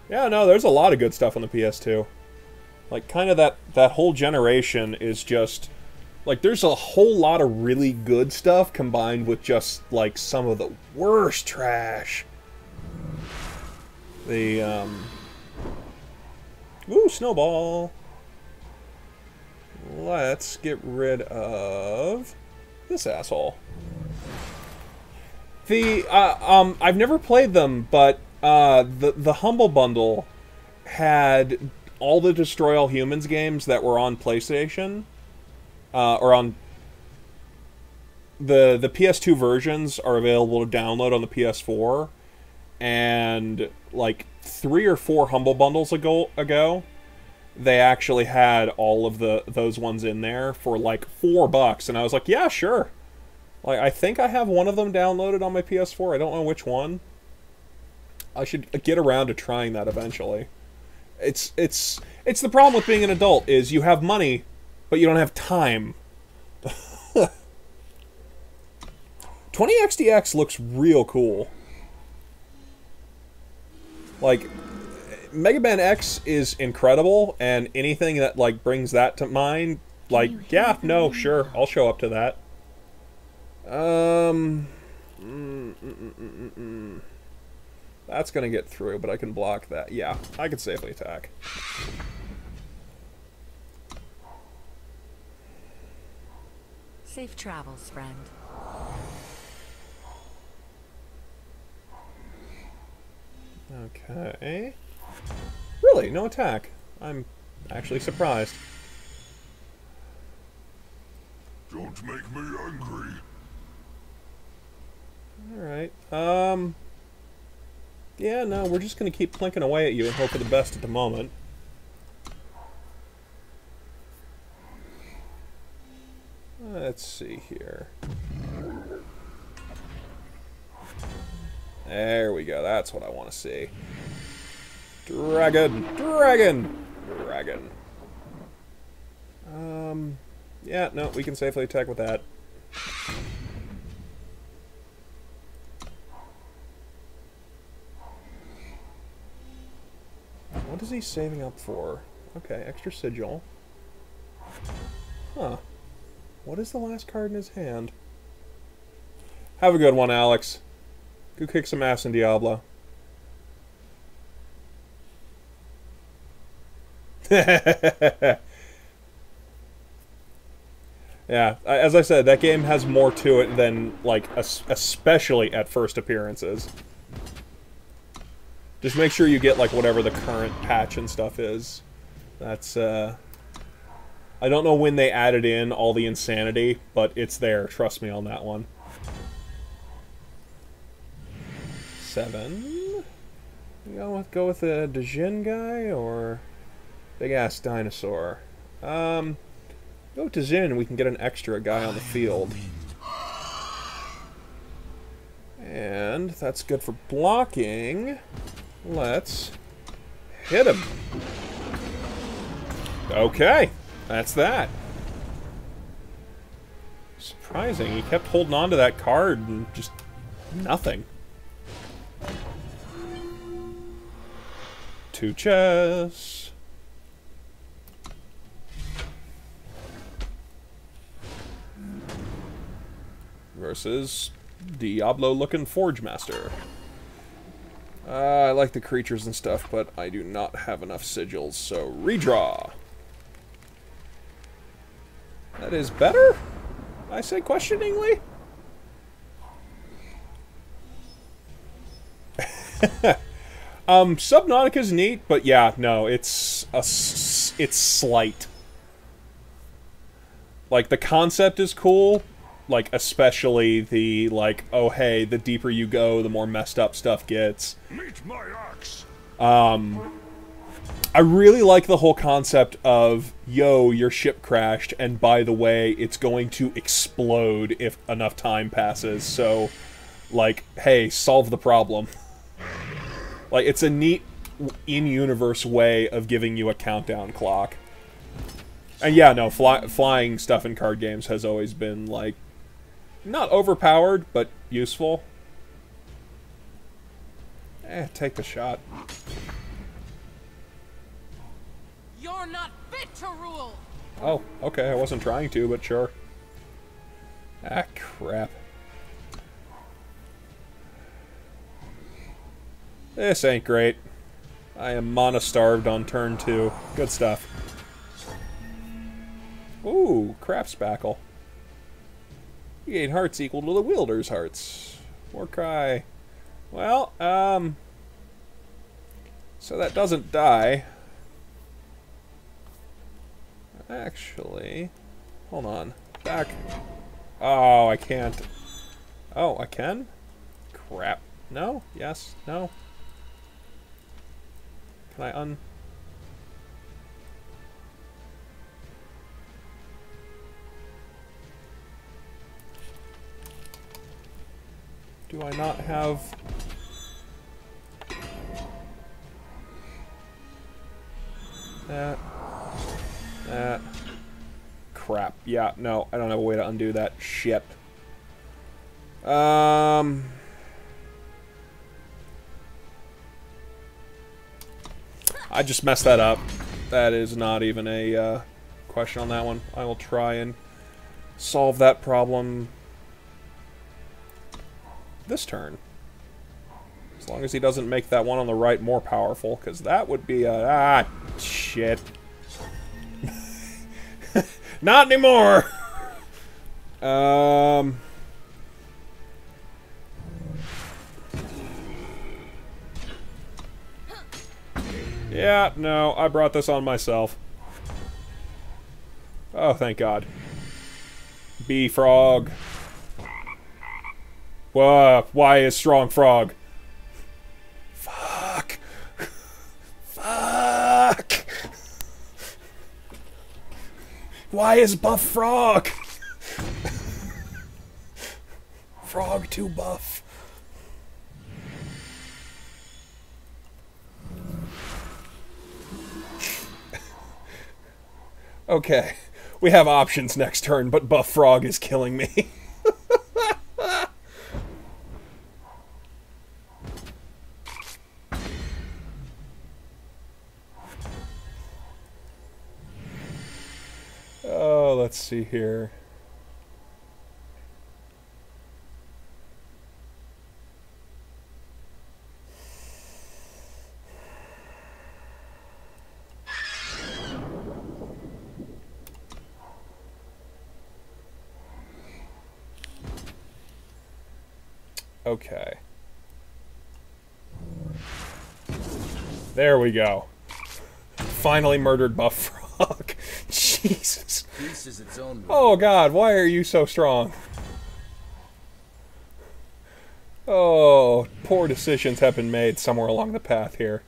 no, there's a lot of good stuff on the PS2. Like, kind of that whole generation is just... Like, there's a whole lot of really good stuff combined with just, like, some of the worst trash. The, Ooh, snowball! Let's get rid of this asshole. The, I've never played them, but, the Humble Bundle had all the Destroy All Humans games that were on PlayStation. Or on... the PS2 versions are available to download on the PS4, and like 3 or 4 Humble Bundles ago, they actually had all of those ones in there for like $4, and I was like, yeah, sure. Like, I think I have one of them downloaded on my PS4. I don't know which one. I should get around to trying that eventually. It's the problem with being an adult, is you have money, but you don't have time. 20XDX looks real cool. Like, Mega Man X is incredible, and anything that, like, brings that to mind, like, yeah, no, sure, I'll show up to that. That's gonna get through, but I can block that. Yeah, I can safely attack. Safe travels, friend. Okay. Really, no attack. I'm actually surprised. Don't make me angry. Alright, yeah, no, we're just gonna keep plinking away at you and hope for the best at the moment. Let's see here. There we go, that's what I want to see. Dragon! Dragon! Dragon. Yeah, no, we can safely attack with that. What is he saving up for? Okay, extra sigil. Huh. What is the last card in his hand? Have a good one, Alex. Go kick some ass in Diablo. Yeah, as I said, that game has more to it than, like, especially at first appearances. Just make sure you get, like, whatever the current patch and stuff is. That's, I don't know when they added in all the insanity, but it's there. Trust me on that one. 7. You go with the Djinn guy, or big-ass dinosaur? Go to Djinn and we can get an extra guy on the field. And that's good for blocking. Let's hit him. Okay, that's that. Surprising, he kept holding on to that card and just nothing. 2 chests. Versus Diablo-looking Forge Master. I like the creatures and stuff, but I do not have enough sigils, so redraw. That is better? I say questioningly? Subnautica's neat, but yeah, no, it's slight. Like, the concept is cool, like, especially the, like, oh hey, the deeper you go, the more messed up stuff gets. Meet my axe. I really like the whole concept of, yo, your ship crashed, and by the way, it's going to explode if enough time passes, so, like, hey, solve the problem. Like, it's a neat, in-universe way of giving you a countdown clock. And yeah, no, flying stuff in card games has always been, like, not overpowered, but useful. Take the shot. You're not fit to rule. Oh, okay, I wasn't trying to, but sure. Ah, crap. This ain't great. I am mana-starved on turn 2. Good stuff. Ooh, crap spackle. You gain hearts equal to the wielder's hearts. Warcry. Well, so that doesn't die. Actually, hold on. Back. Oh, I can't. Oh, I can? Crap. No? Yes? No? Can I un... Do I not have... That. Crap. Yeah, no, I don't have a way to undo that shit. I just messed that up. That is not even a question on that one. I will try and solve that problem this turn. As long as he doesn't make that one on the right more powerful, because that would be a... Ah, shit. Not anymore! Yeah, no, I brought this on myself. Oh, thank God. Bee frog. Whoa, why is strong frog? Fuck. Fuck. Why is buff frog? Frog too buff. Okay, we have options next turn, but buff frog is killing me. Oh, let's see here. Okay. There we go. Finally murdered buff frog. Jesus. Peace is its own. Oh God, why are you so strong? Oh, poor decisions have been made somewhere along the path here.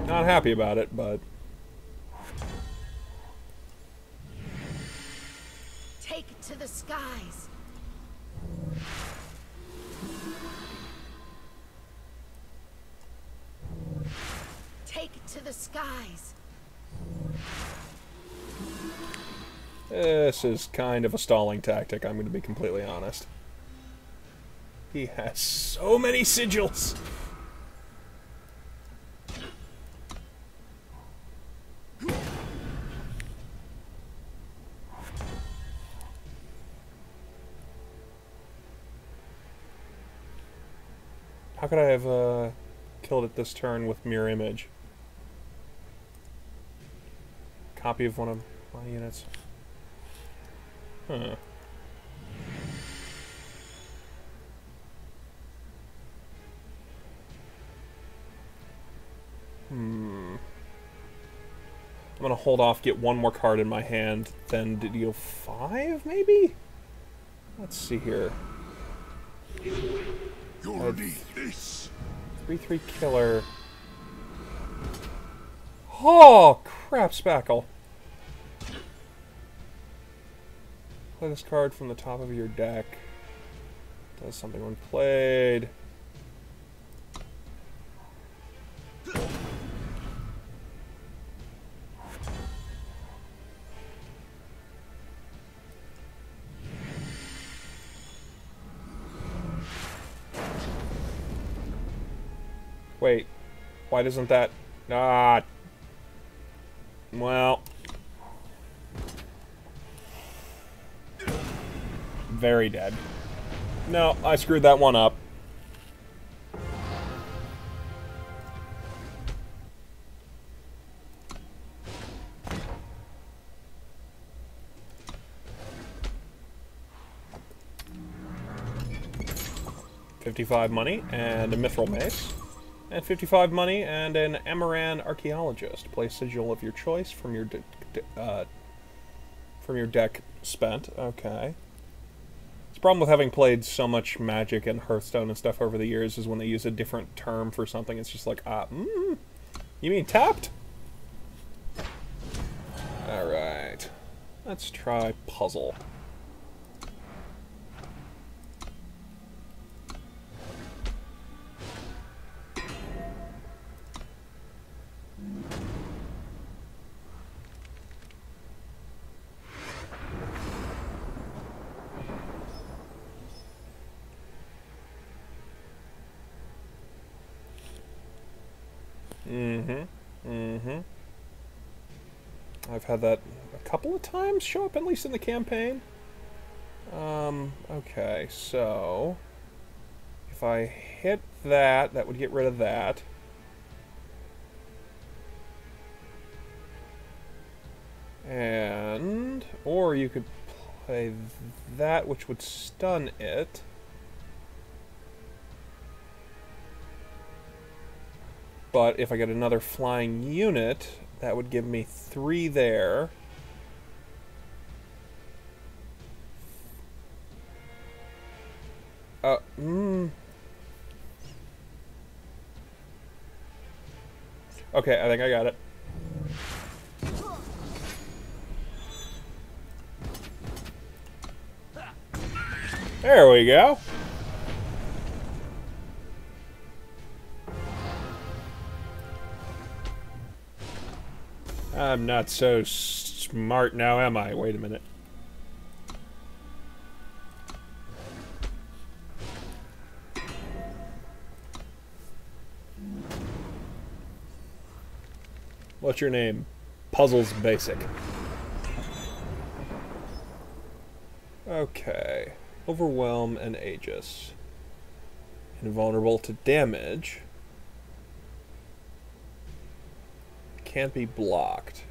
Not happy about it, but... Take it to the skies. Take it to the skies. This is kind of a stalling tactic, I'm going to be completely honest. He has so many sigils! How could I have killed it this turn with mirror image? Copy of one of my units. Huh. I'm gonna hold off, get one more card in my hand, then deal 5, maybe? Let's see here. You'll need this. 3/3 killer. Oh, crap, spackle. Play this card from the top of your deck. Does something when played. Wait, why doesn't that... Ah. Well. very dead. No, I screwed that one up. $55 money and a mithril mace. And 55 money and an Amaran archaeologist. Play sigil of your choice from your deck spent. Okay. The problem with having played so much Magic and Hearthstone and stuff over the years is when they use a different term for something, it's just like, you mean tapped? Alright. Let's try puzzle. I've had that a couple of times show up, at least in the campaign. Okay, so if I hit that, that would get rid of that. And, or you could play that, which would stun it. But if I get another flying unit, that would give me 3 there. Okay, I think I got it. There we go. I'm not so smart now, am I? Wait a minute. What's your name? Puzzles Basic. Okay. Overwhelm and Aegis. Invulnerable to damage. Can't be blocked.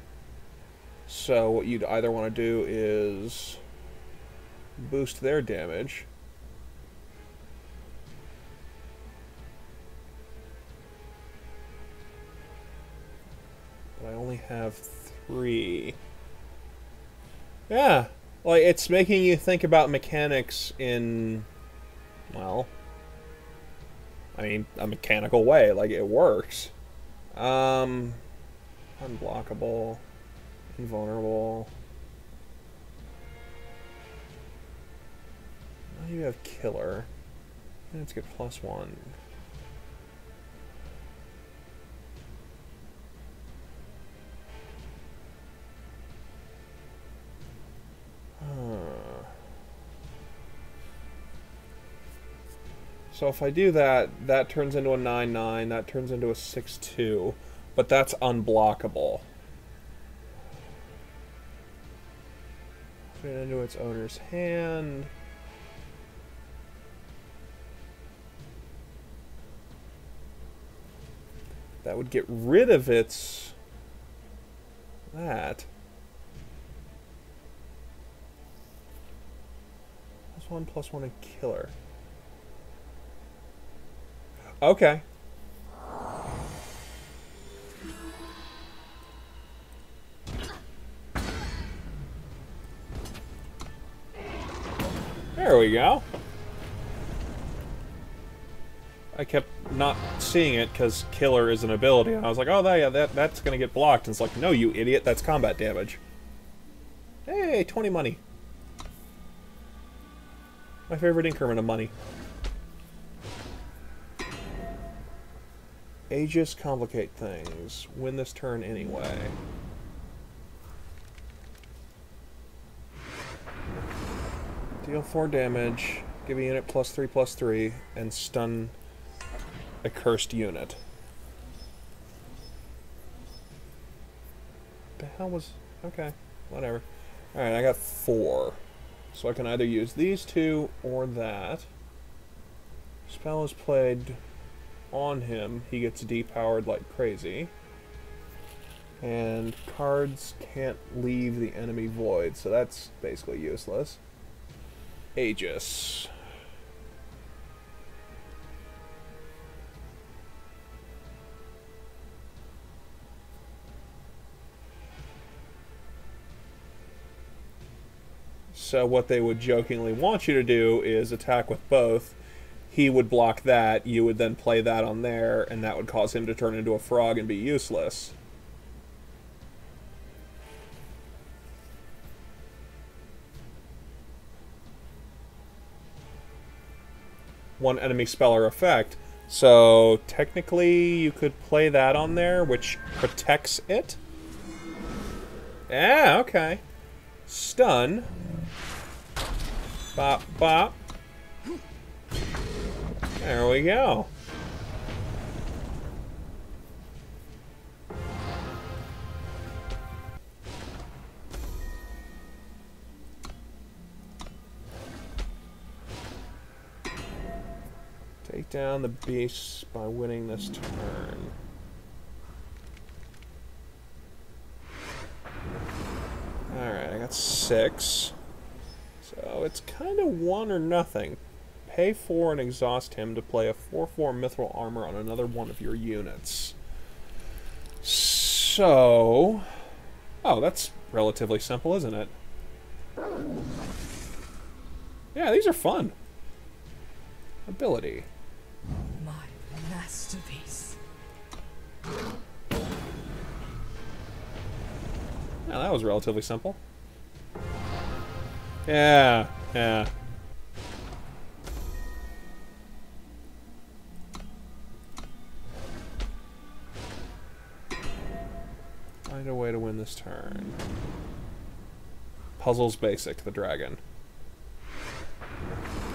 So what you'd either want to do is boost their damage. But I only have 3. Yeah, like it's making you think about mechanics in, well, I mean, a mechanical way. Like it works. Unblockable, invulnerable. Now you have killer. Let's get +1. So if I do that, that turns into a 9/9, that turns into a 6/2. But that's unblockable. Put it into its owner's hand. That would get rid of its... that. +1/+1 and killer. Okay. There we go. I kept not seeing it because killer is an ability, and I was like, oh, yeah, that's gonna get blocked. And it's like, no, you idiot, that's combat damage. Hey, 20 money. My favorite increment of money. Aegis complicate things. Win this turn anyway. Deal 4 damage, give a unit +3/+3, and stun a cursed unit. The hell was... okay, whatever. Alright, I got 4. So I can either use these two or that. Spell is played on him. He gets depowered like crazy. And cards can't leave the enemy void, so that's basically useless. Aegis. So what they would jokingly want you to do is attack with both. He would block that, you would then play that on there, and that would cause him to turn into a frog and be useless. One enemy spell or effect. So technically you could play that on there, which protects it. Yeah, okay. Stun. Bop, bop. There we go. Take down the beast by winning this turn. Alright, I got 6. So it's kind of 1 or nothing. Pay 4 and exhaust him to play a 4/4 mithril armor on another one of your units. So... Oh, that's relatively simple, isn't it? Yeah, these are fun. Ability. My masterpiece. Yeah, that was relatively simple. Yeah, yeah. Find a way to win this turn. Puzzles basic, the dragon.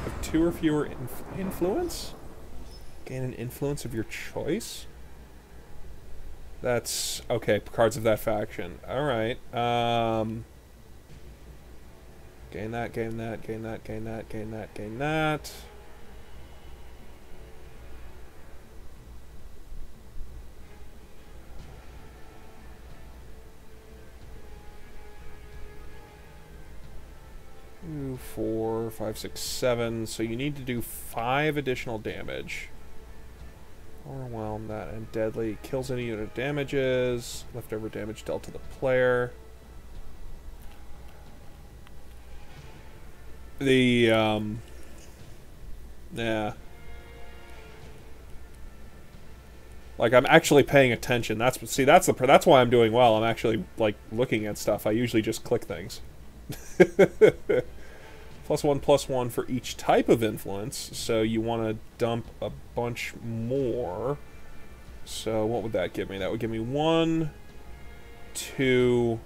Have 2 or fewer influence? Gain an influence of your choice? That's... okay, cards of that faction. Alright, gain that, gain that, gain that, gain that, gain that, gain that. Two, 4, 5, 6, 7. So you need to do 5 additional damage. Overwhelm that and deadly. Kills any unit damages. Leftover damage dealt to the player. The, yeah. Like, I'm actually paying attention. That's why I'm doing well. I'm actually, like, looking at stuff. I usually just click things. +1/+1 for each type of influence, so you want to dump a bunch more. So what would that give me? That would give me 1, 2,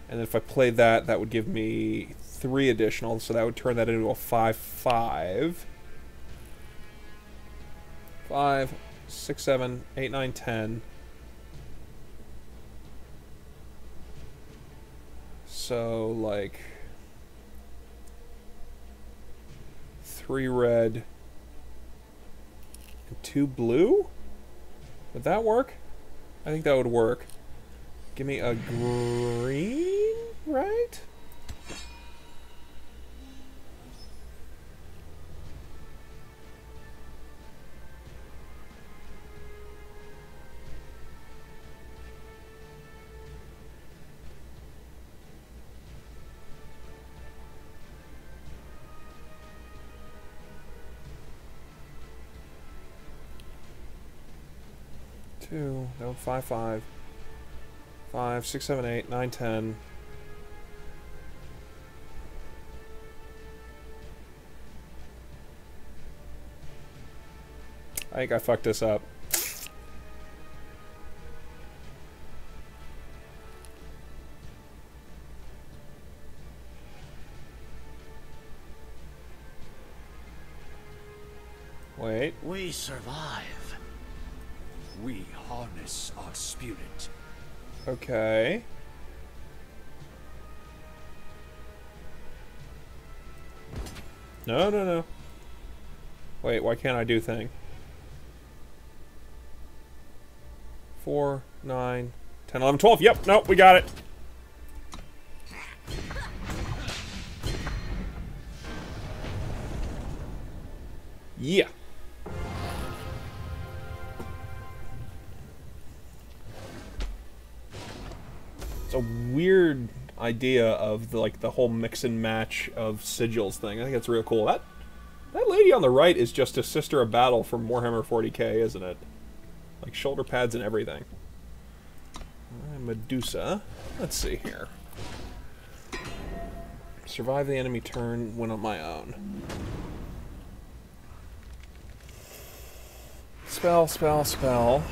and then if I play that, that would give me 3 additional, so that would turn that into a 5/5. 5, 6, 7, 8, 9, 10. So, like... 3 red and 2 blue? Would that work? I think that would work. Give me a green, right? No, 5, 5. 5, 6, 7, 8, 9, 10. I think I fucked this up. Wait. We survive. We harness our spirit. Okay. No, no, no. Wait, why can't I do thing? 4, 9, 10, 11, 12. Yep, nope, we got it. Yeah. It's a weird idea of the whole mix and match of sigils thing. I think it's real cool. That lady on the right is just a sister of battle from Warhammer 40k, isn't it? Like shoulder pads and everything. Medusa. Let's see here. Survive the enemy turn, win on my own. Spell, spell, spell.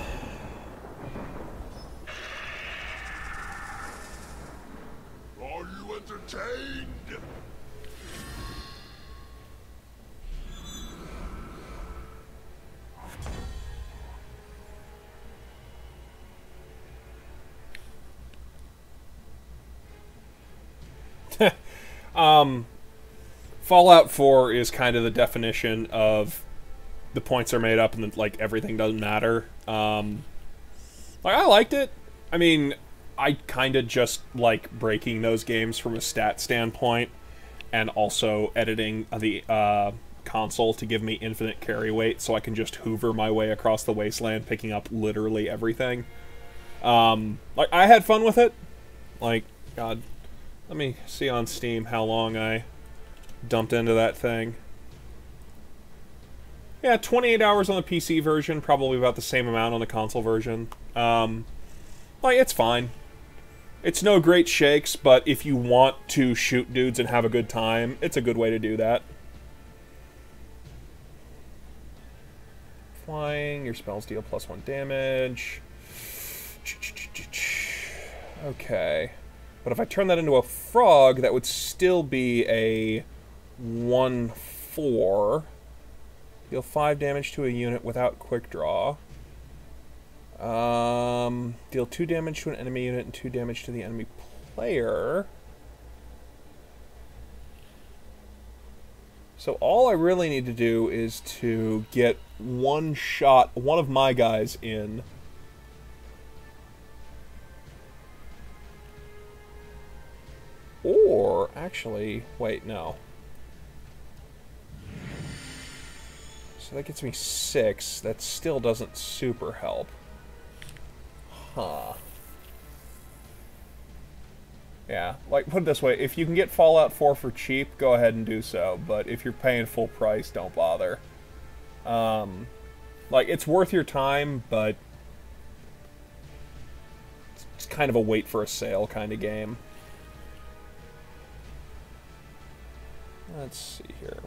Are you entertained? Fallout 4 is kind of the definition of the points are made up and like everything doesn't matter. Like I liked it. I mean, I kind of just like breaking those games from a stat standpoint, and also editing the console to give me infinite carry weight, so I can just hoover my way across the wasteland, picking up literally everything. Like I had fun with it. Like, God, let me see on Steam how long I dumped into that thing. Yeah, 28 hours on the PC version, probably about the same amount on the console version. Like, it's fine. It's no great shakes, but if you want to shoot dudes and have a good time, it's a good way to do that. Flying, your spells deal +1 damage. Okay. But if I turn that into a frog, that would still be a 1/4. Deal 5 damage to a unit without quick draw. Deal 2 damage to an enemy unit and 2 damage to the enemy player. So all I really need to do is to get one shot, one of my guys in. Or, actually, wait, no. So that gets me 6. That still doesn't super help. Huh. Yeah, like, put it this way, if you can get Fallout 4 for cheap, go ahead and do so, but if you're paying full price, don't bother. Like, it's worth your time, but it's kind of a wait for a sale kind of game. Let's see here.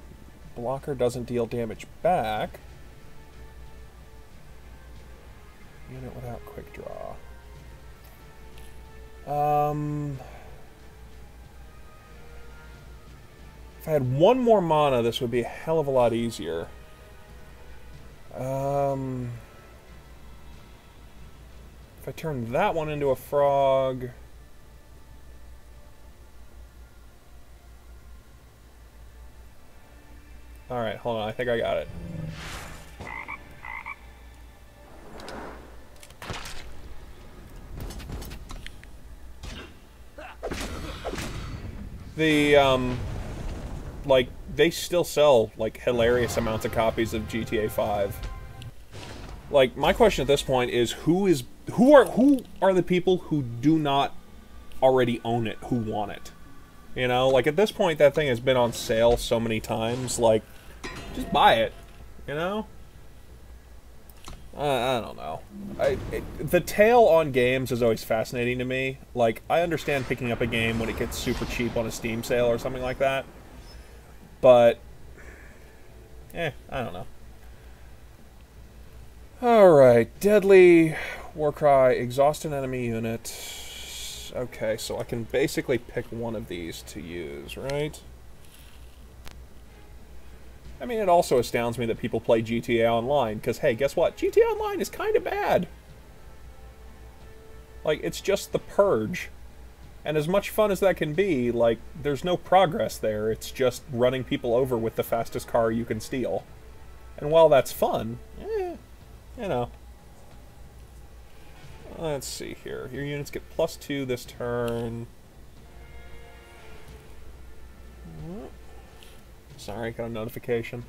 Blocker doesn't deal damage back. Unit without quick draw. If I had one more mana, this would be a hell of a lot easier. If I turn that one into a frog... Alright, hold on, I think I got it. The, like, they still sell, like, hilarious amounts of copies of GTA 5. Like, my question at this point is, who are the people who do not already own it, who want it? You know, like, at this point, that thing has been on sale so many times, like, just buy it, you know? I don't know. The tail on games is always fascinating to me. Like, I understand picking up a game when it gets super cheap on a Steam sale or something like that. But, I don't know. Alright, Deadly Warcry, exhaust an enemy unit. Okay, so I can basically pick one of these to use, right? I mean, it also astounds me that people play GTA Online, because, hey, guess what? GTA Online is kind of bad. Like, it's just the purge. And as much fun as that can be, like, there's no progress there. It's just running people over with the fastest car you can steal. And while that's fun, you know. Let's see here. Your units get +2 this turn. Sorry, got a notification.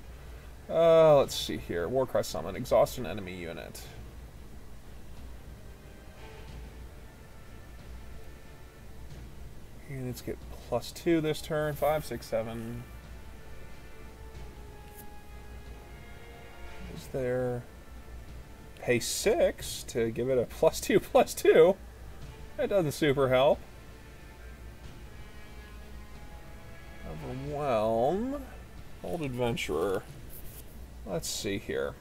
Let's see here. Warcry summon. Exhaust an enemy unit. Units get +2 this turn. 5, 6, 7. Is there... Pay 6 to give it a +2/+2. That doesn't super help. Overwhelm. Old Adventurer. Let's see here.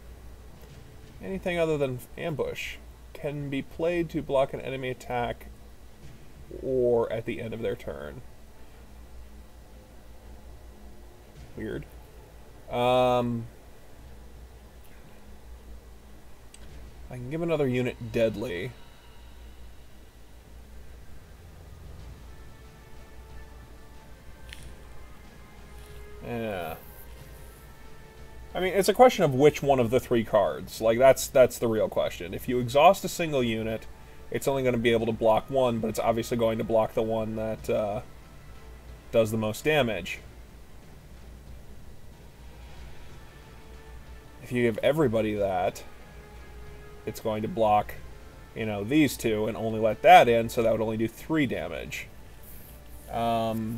Anything other than ambush can be played to block an enemy attack or at the end of their turn. Weird. I can give another unit deadly. Yeah. I mean, it's a question of which one of the 3 cards. Like, that's the real question. If you exhaust a single unit, it's only going to be able to block one, but it's obviously going to block the one that does the most damage. If you give everybody that, it's going to block, you know, these 2 and only let that in, so that would only do 3 damage. If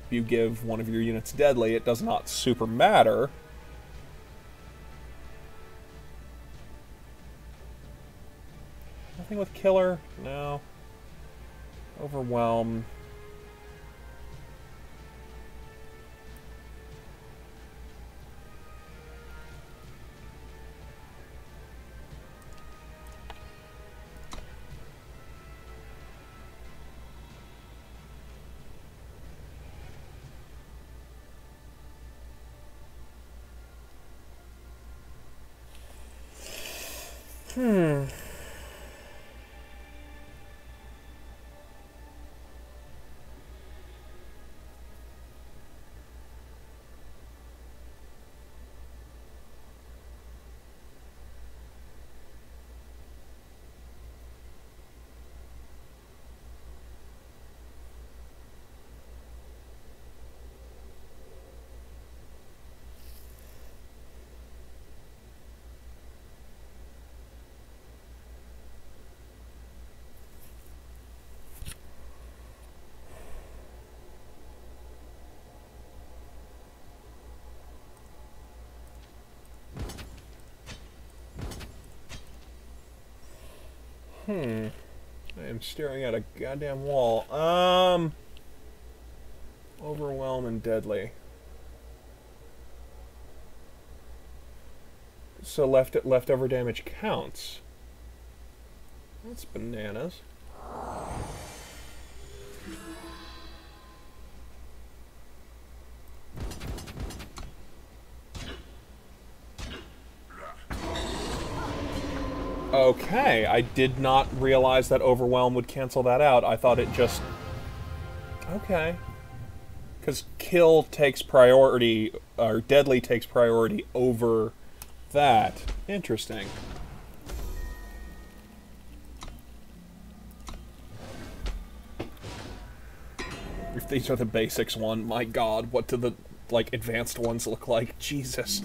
you give one of your units deadly, it does not super matter. Nothing with killer? No. Overwhelm. I am staring at a goddamn wall. Overwhelm and deadly. So leftover damage counts. That's bananas. Okay, I did not realize that Overwhelm would cancel that out. I thought it just... Okay. Because kill takes priority, or deadly takes priority over that. Interesting. If these are the basics one, my god, what do the, like, advanced ones look like? Jesus.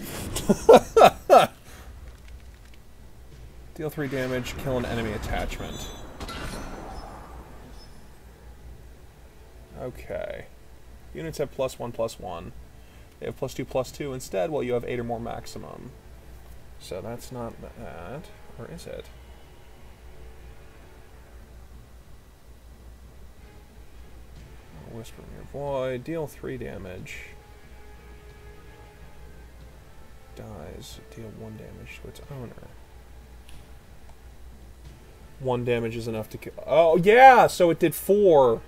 Deal 3 damage, kill an enemy attachment. Okay. Units have +1/+1. They have +2/+2 instead, while you have 8 or more maximum. So that's not that. Or is it? Whisper in your void. Deal 3 damage. Dies. Deal 1 damage to its owner. 1 damage is enough to kill. Oh, yeah! So it did 4.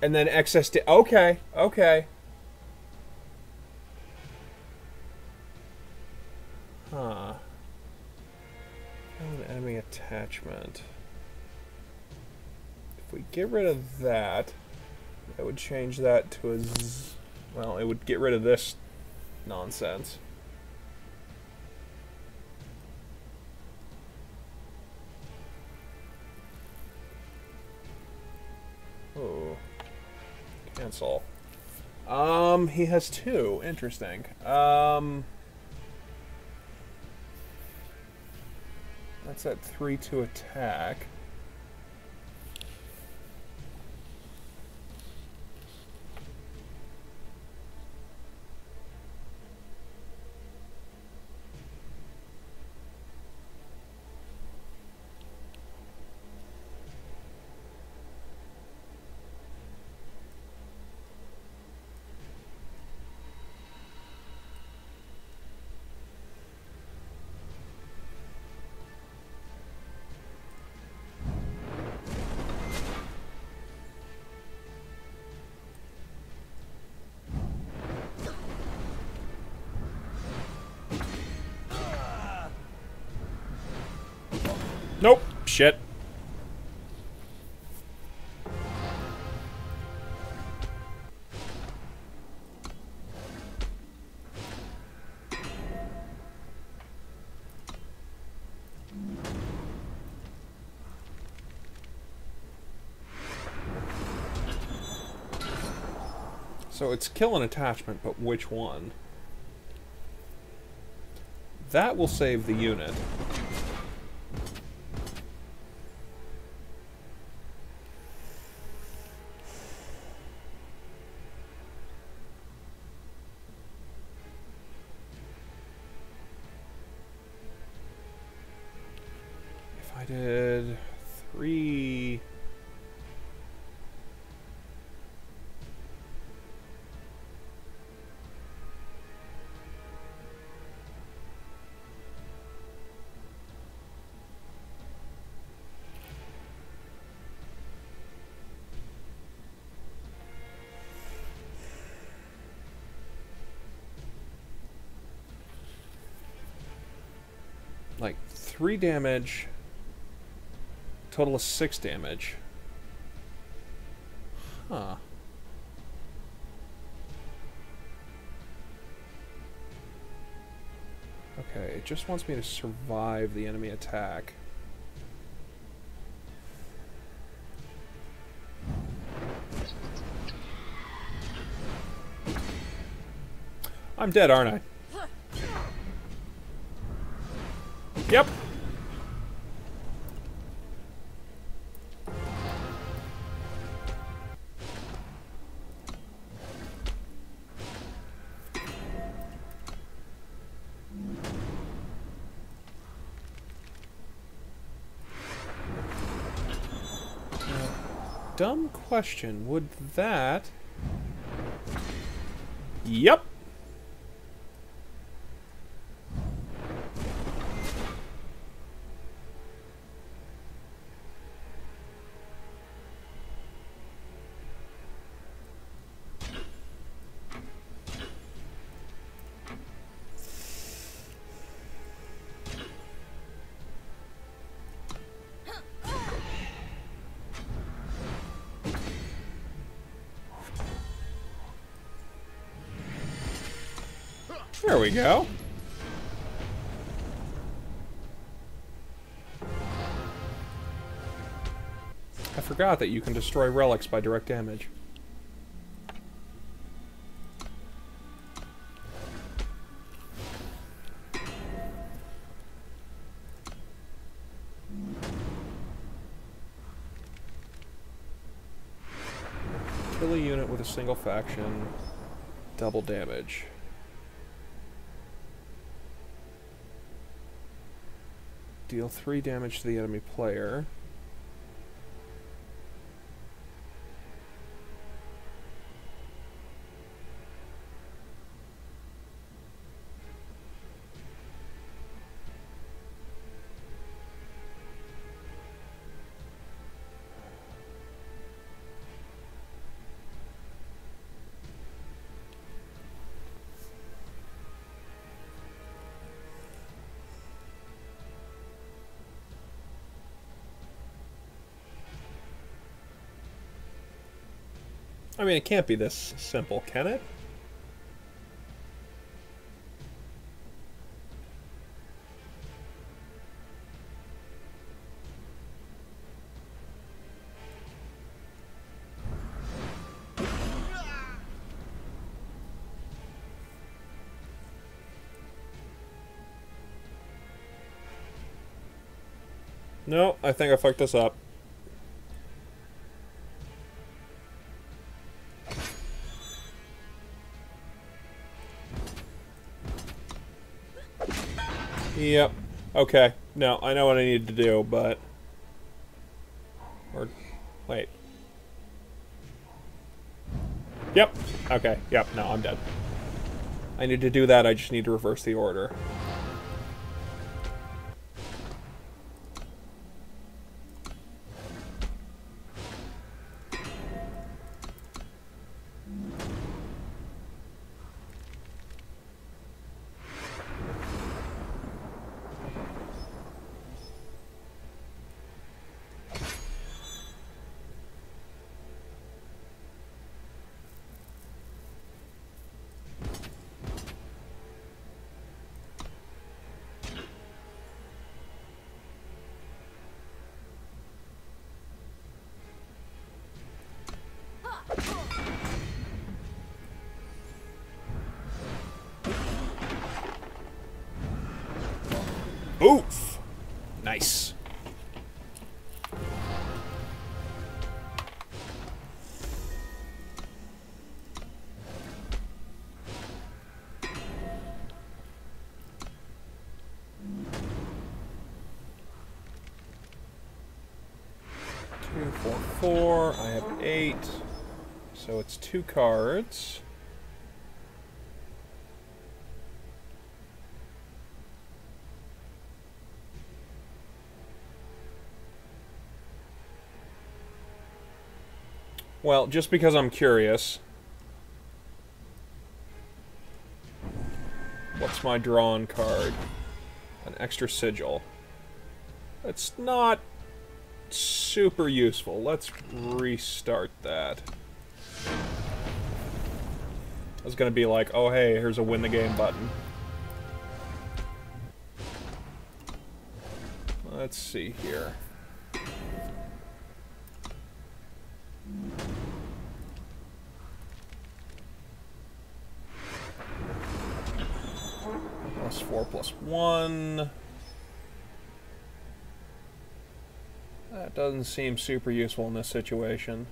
And then excess to... Okay, okay. Huh. Kill an enemy attachment. we get rid of that, it would change that to a well, it would get rid of this nonsense. Oh. Cancel. He has 2. Interesting. That's at 3 to attack. Nope. Shit. So it's kill an attachment, but which one? That will save the unit. If I did 3... like 3 damage, total of 6 damage. Huh. Okay, it just wants me to survive the enemy attack. I'm dead, aren't I? Yep. Dumb question. Would that... Yep. There we go. I forgot that you can destroy relics by direct damage. Kill a unit with a single faction, double damage. Deal 3 damage to the enemy player. I mean, it can't be this simple, can it? No, I think I fucked this up. Yep. Okay. No, I know what I need to do, but... Or... Wait. Yep. Okay. Yep. No, I'm dead. I need to do that, I just need to reverse the order. Oof! Nice. Two, 4, 4. I have 8. So it's 2 cards. Well, just because I'm curious. What's my drawn card? An extra sigil. That's not super useful. Let's restart that. I was gonna be like, oh hey, here's a win the game button. Let's see here. +4 +1. That doesn't seem super useful in this situation.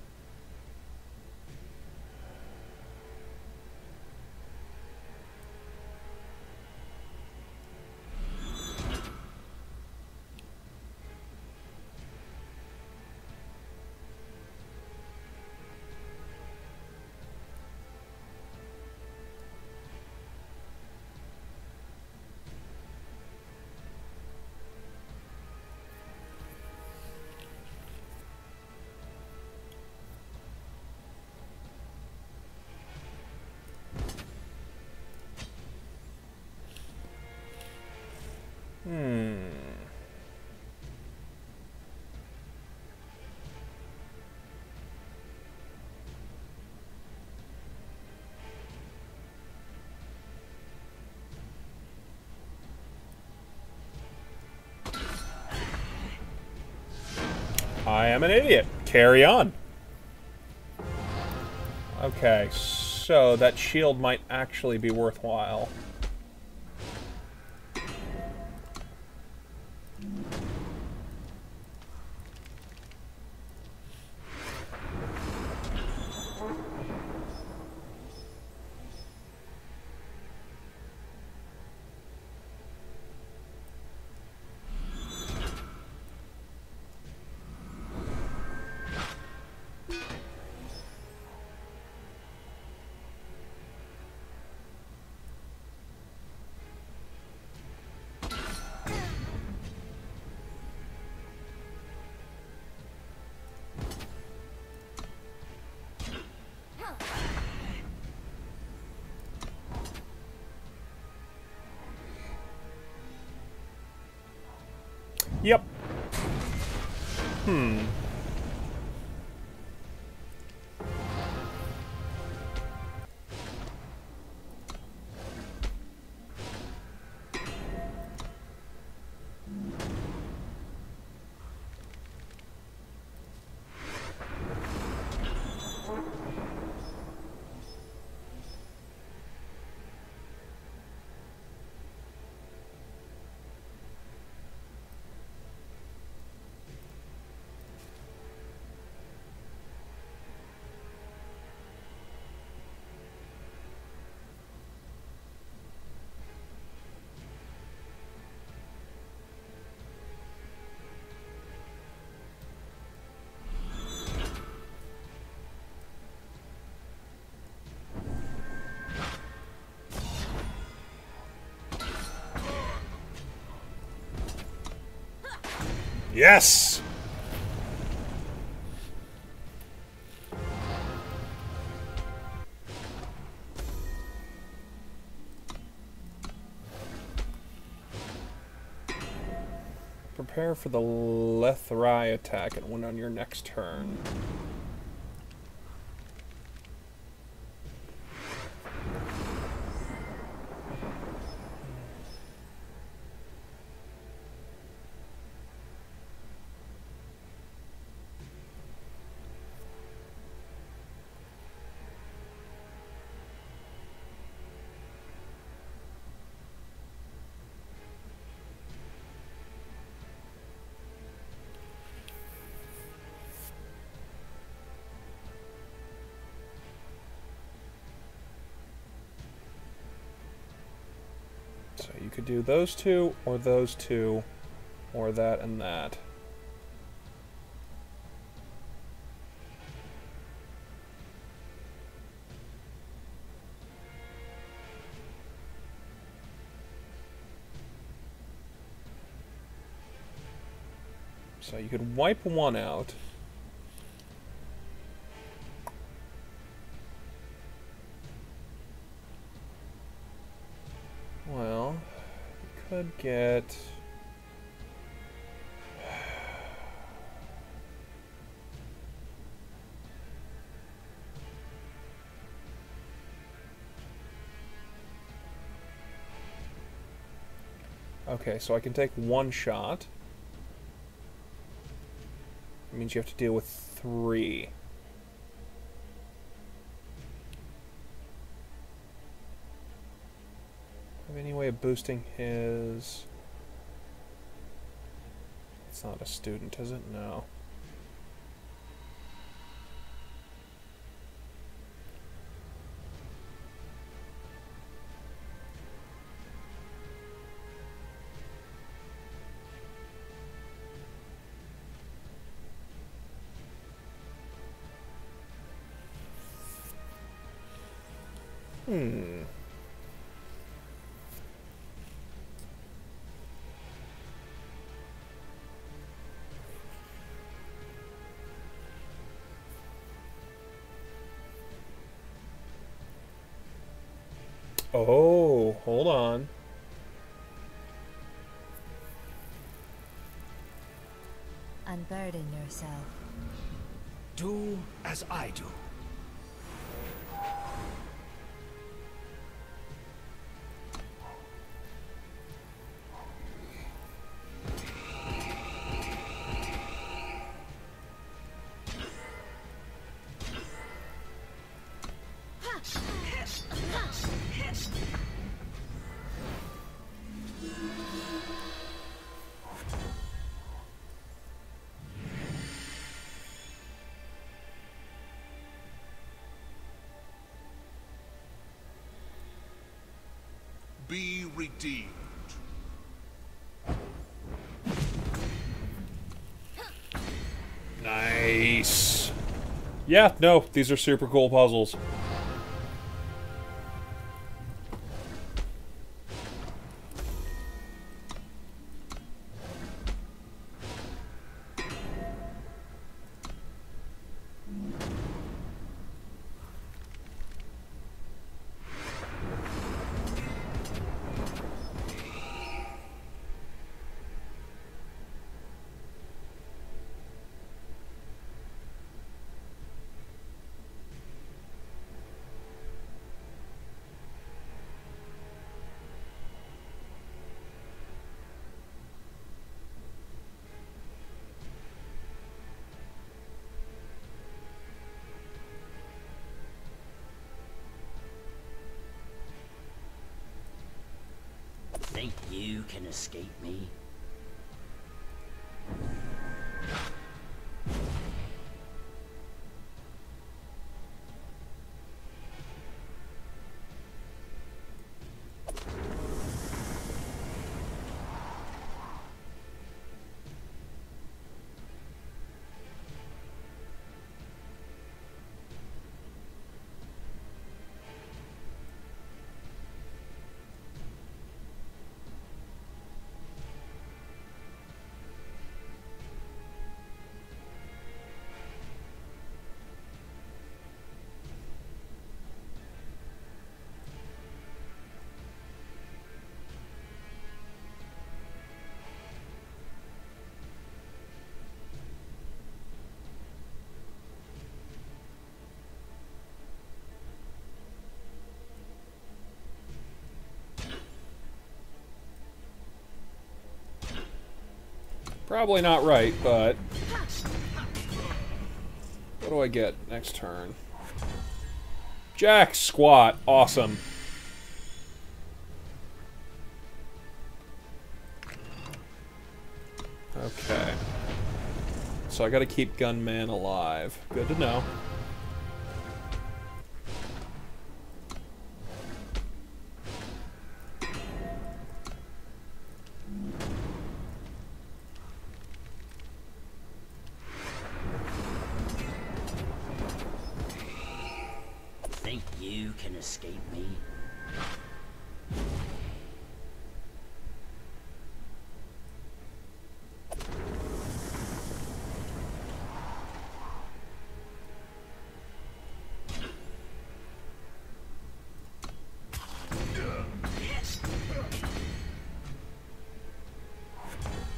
I am an idiot. Carry on. Okay, so that shield might actually be worthwhile. Yep. Yes! Prepare for the Lethrai attack and win on your next turn. So you could do those two, or that and that. So you could wipe one out. Well, you could get... Okay, so I can take one shot. It means you have to deal with 3. Have any way of boosting his... It's not a student, is it? No. Oh, hold on. Unburden yourself. Do as I do. Be redeemed. Nice. Yeah, no, these are super cool puzzles. Think you can escape me? Probably not right, but... What do I get next turn? Jack Squat. Awesome. Okay. So I gotta keep Gunman alive. Good to know. Think you can escape me?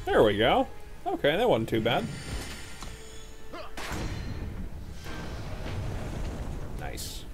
There we go. Okay, that wasn't too bad. Nice.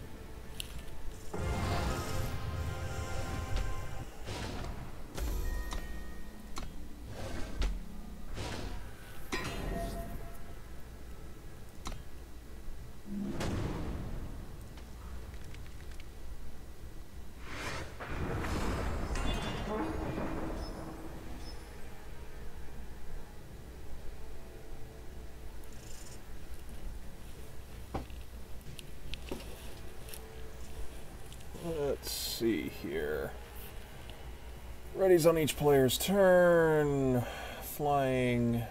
Let's see here. Ready's on each player's turn. Flying.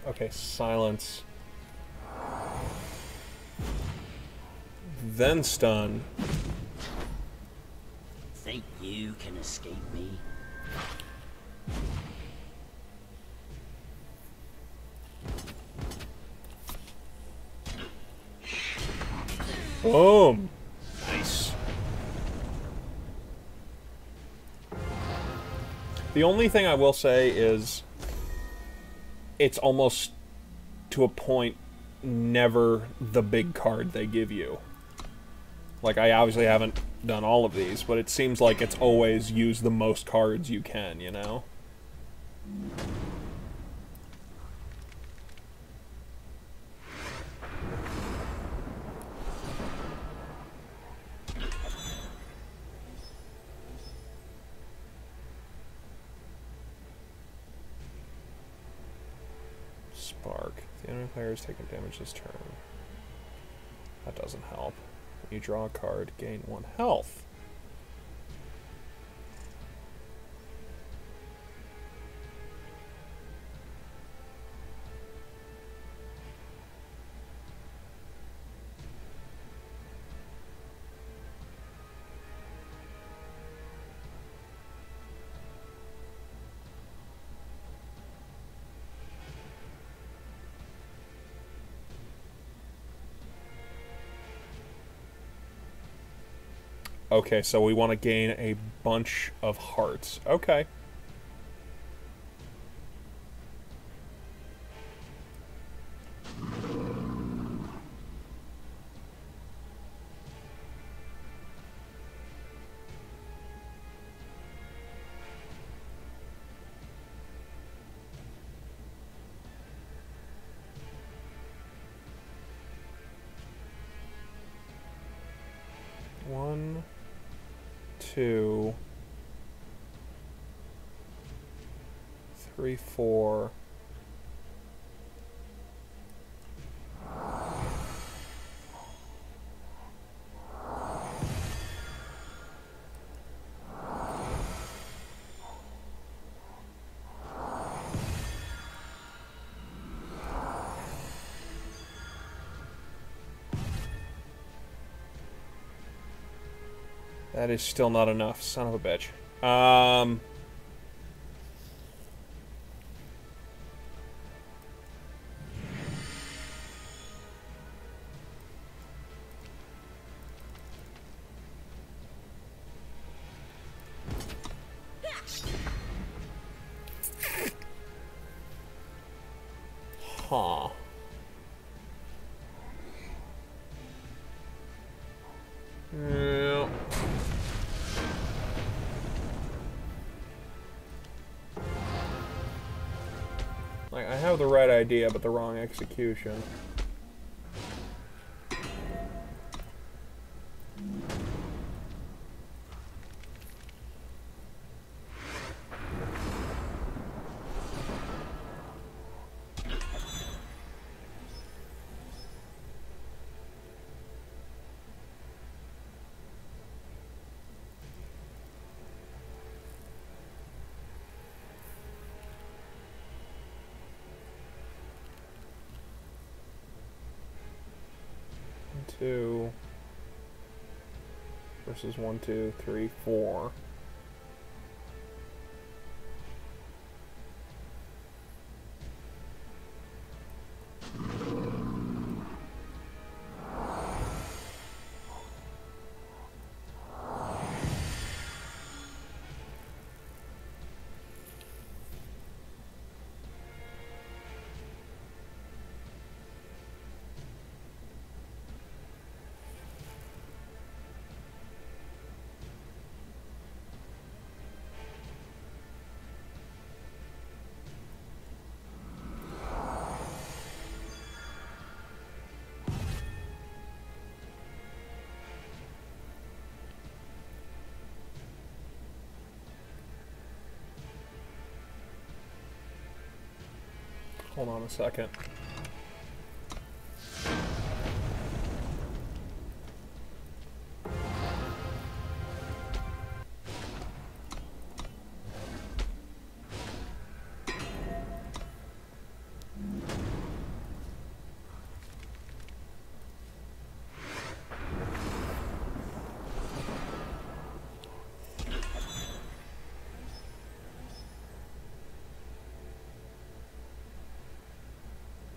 Okay, silence. Then stun. Think you can escape me? Boom. Nice. The only thing I will say is it's almost to a point never the big card they give you. Like, I obviously haven't done all of these, but it seems like it's always use the most cards you can, you know? Spark. The enemy player is taking damage this turn. That doesn't help. When you draw a card, gain 1 health. Okay, so we want to gain a bunch of hearts. Okay. One, 2, 3, 4. That is still not enough, son of a bitch. Huh. Yeah. Like, I have the right idea, but the wrong execution. Two versus 1, 2, 3, 4. Hold on a second.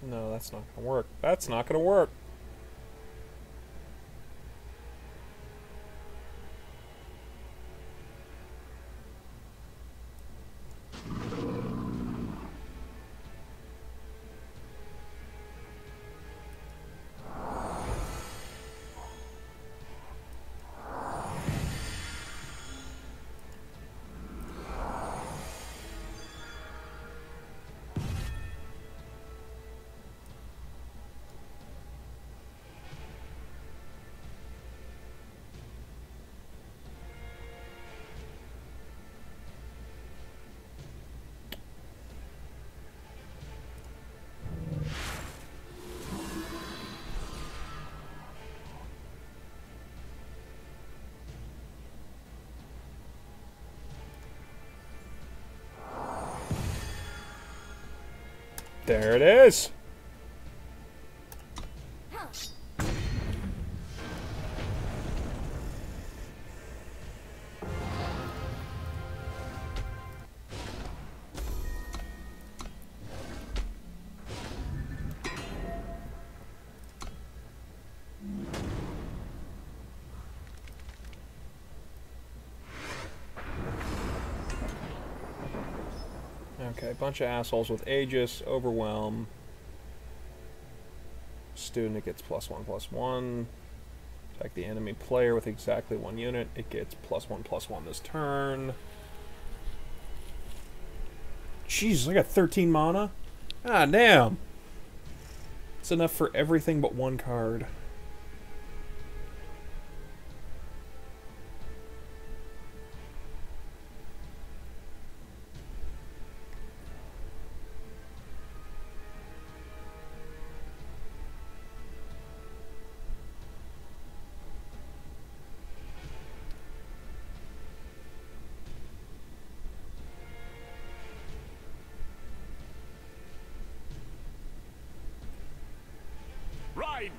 No, that's not gonna work. That's not gonna work. There it is. Okay, bunch of assholes with Aegis, Overwhelm. Student, it gets +1/+1. Attack the enemy player with exactly 1 unit. It gets +1/+1 this turn. Jesus, I got 13 mana? Ah, damn. It's enough for everything but 1 card.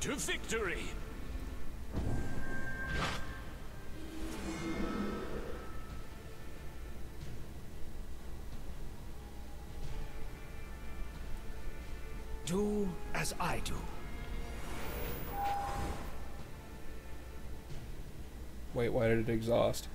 To victory! as I do. Wait, why did it exhaust?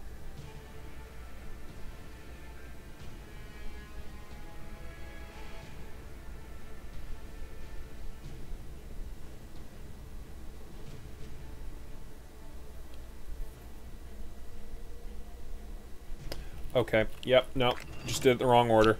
Okay, yep, no, just did it the wrong order.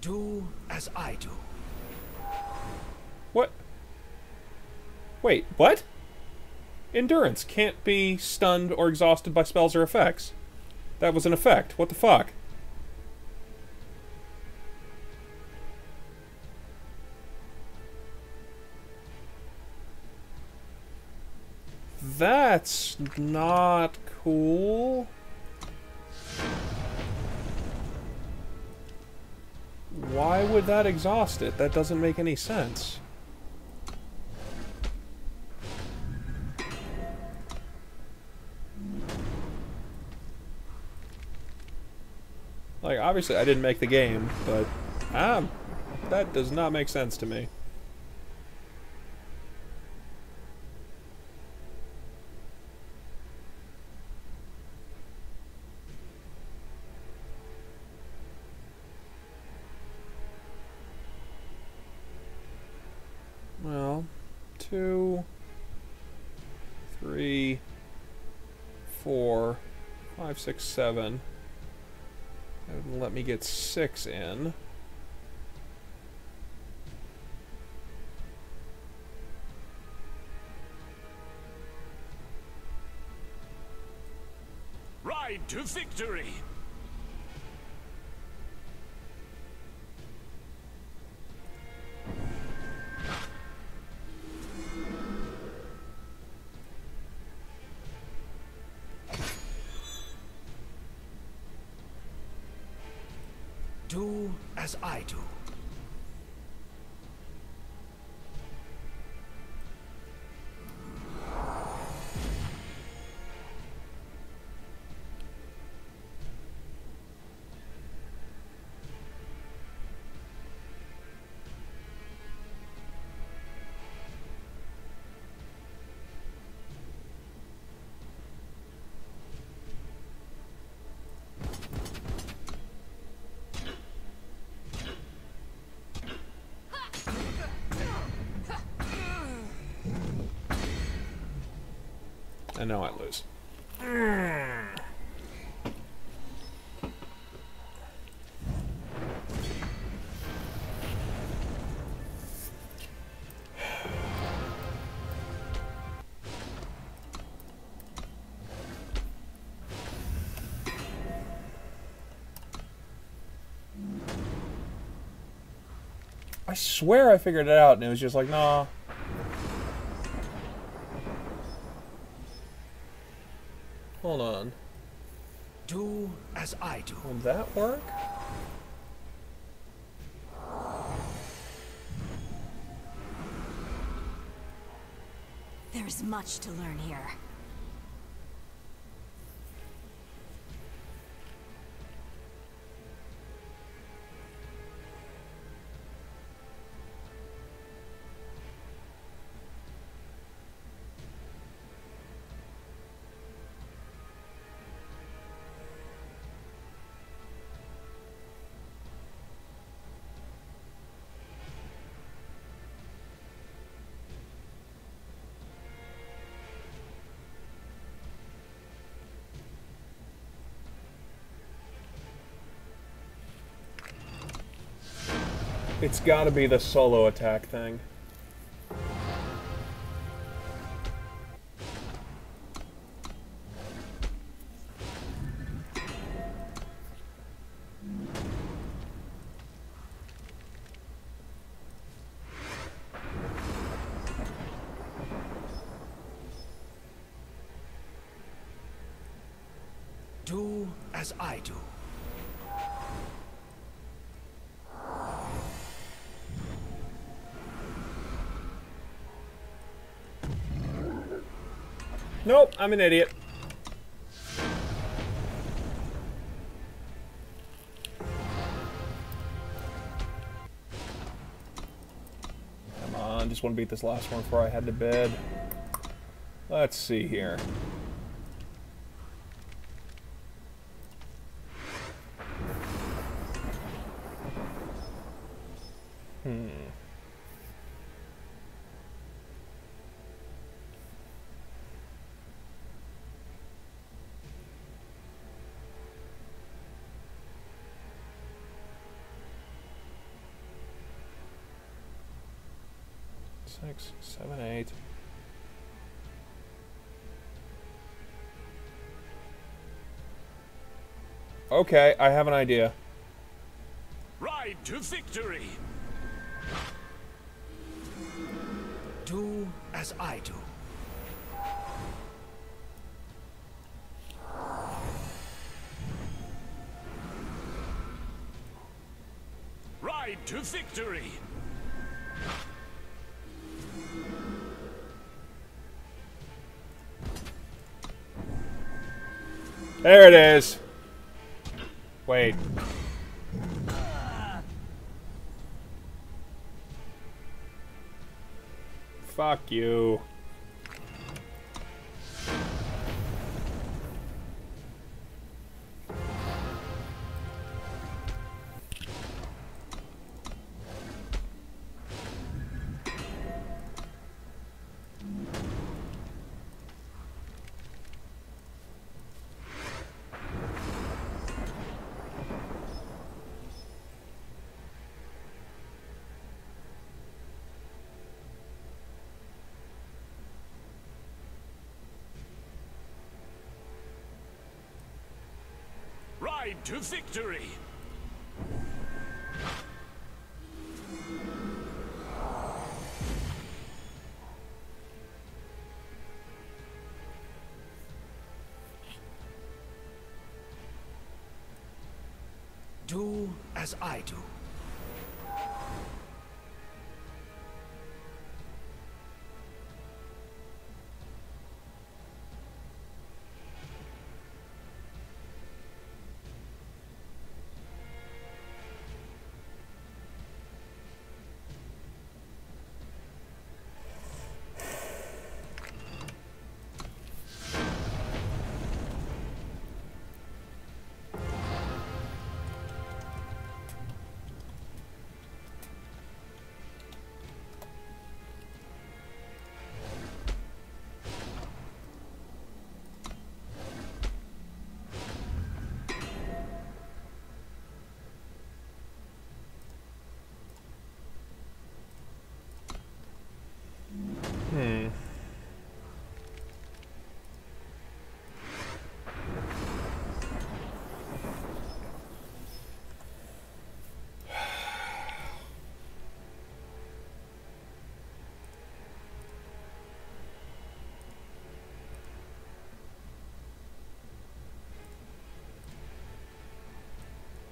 Do as I do. What? Wait, what? Endurance can't be stunned or exhausted by spells or effects. That was an effect. What the fuck? That's not cool. Why would that exhaust it? That doesn't make any sense. Like, obviously I didn't make the game, but that does not make sense to me. Well, 2, 3, 4, 5, 6, 7. That would let me get 6 in. Ride to victory! Do as I do. I know I lose. I swear I figured it out and it was just like, nah. Hold on. Do as I do. Will that work? There's much to learn here. It's gotta be the solo attack thing. Do as I do. Nope, I'm an idiot. Come on, just want to beat this last one before I head to bed. Let's see here. Six, seven, eight. Okay, I have an idea. Ride to victory! Do as I do. Ride to victory! There it is. Wait. Fuck you. Ride to victory! Do as I do.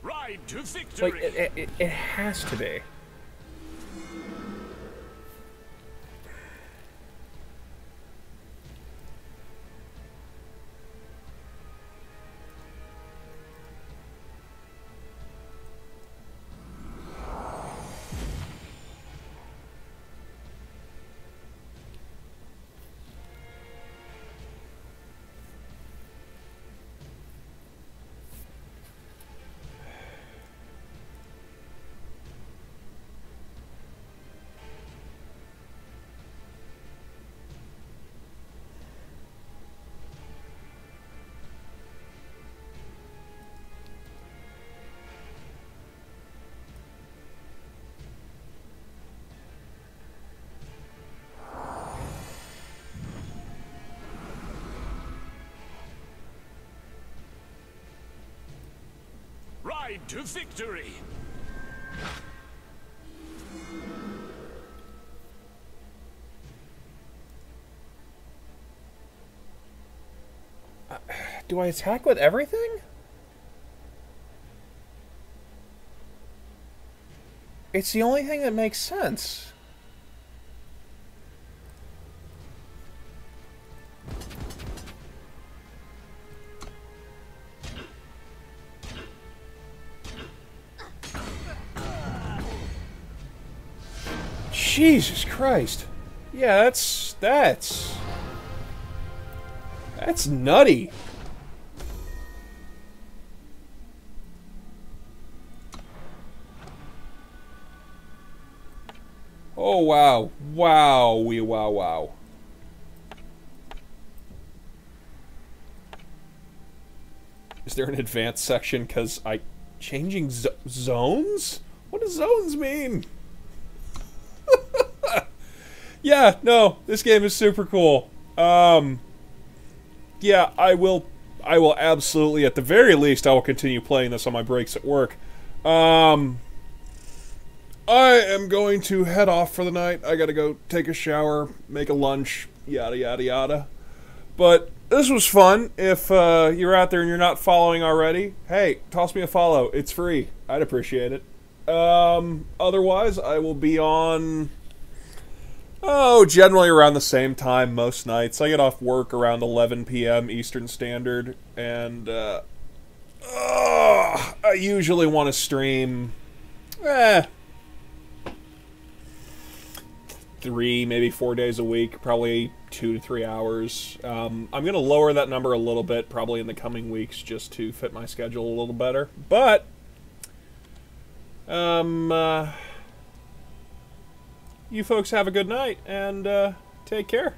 Ride to victory! Like, it has to be. Ride to victory! Do I attack with everything? It's the only thing that makes sense. Jesus Christ. Yeah, that's nutty. Oh, wow. Wow. Wow. Is there an advanced section? Because changing zones? What do zones mean? Yeah, no, this game is super cool. Yeah, I will absolutely, at the very least, I will continue playing this on my breaks at work. I am going to head off for the night. I gotta go take a shower, make a lunch, yada yada yada. But this was fun. If you're out there and you're not following already, hey, toss me a follow. It's free. I'd appreciate it. Otherwise, I will be on... generally around the same time most nights. I get off work around 11 p.m. Eastern Standard, and I usually want to stream 3, maybe 4 days a week, probably 2 to 3 hours. I'm going to lower that number a little bit, probably in the coming weeks, just to fit my schedule a little better. But, you folks have a good night, and take care.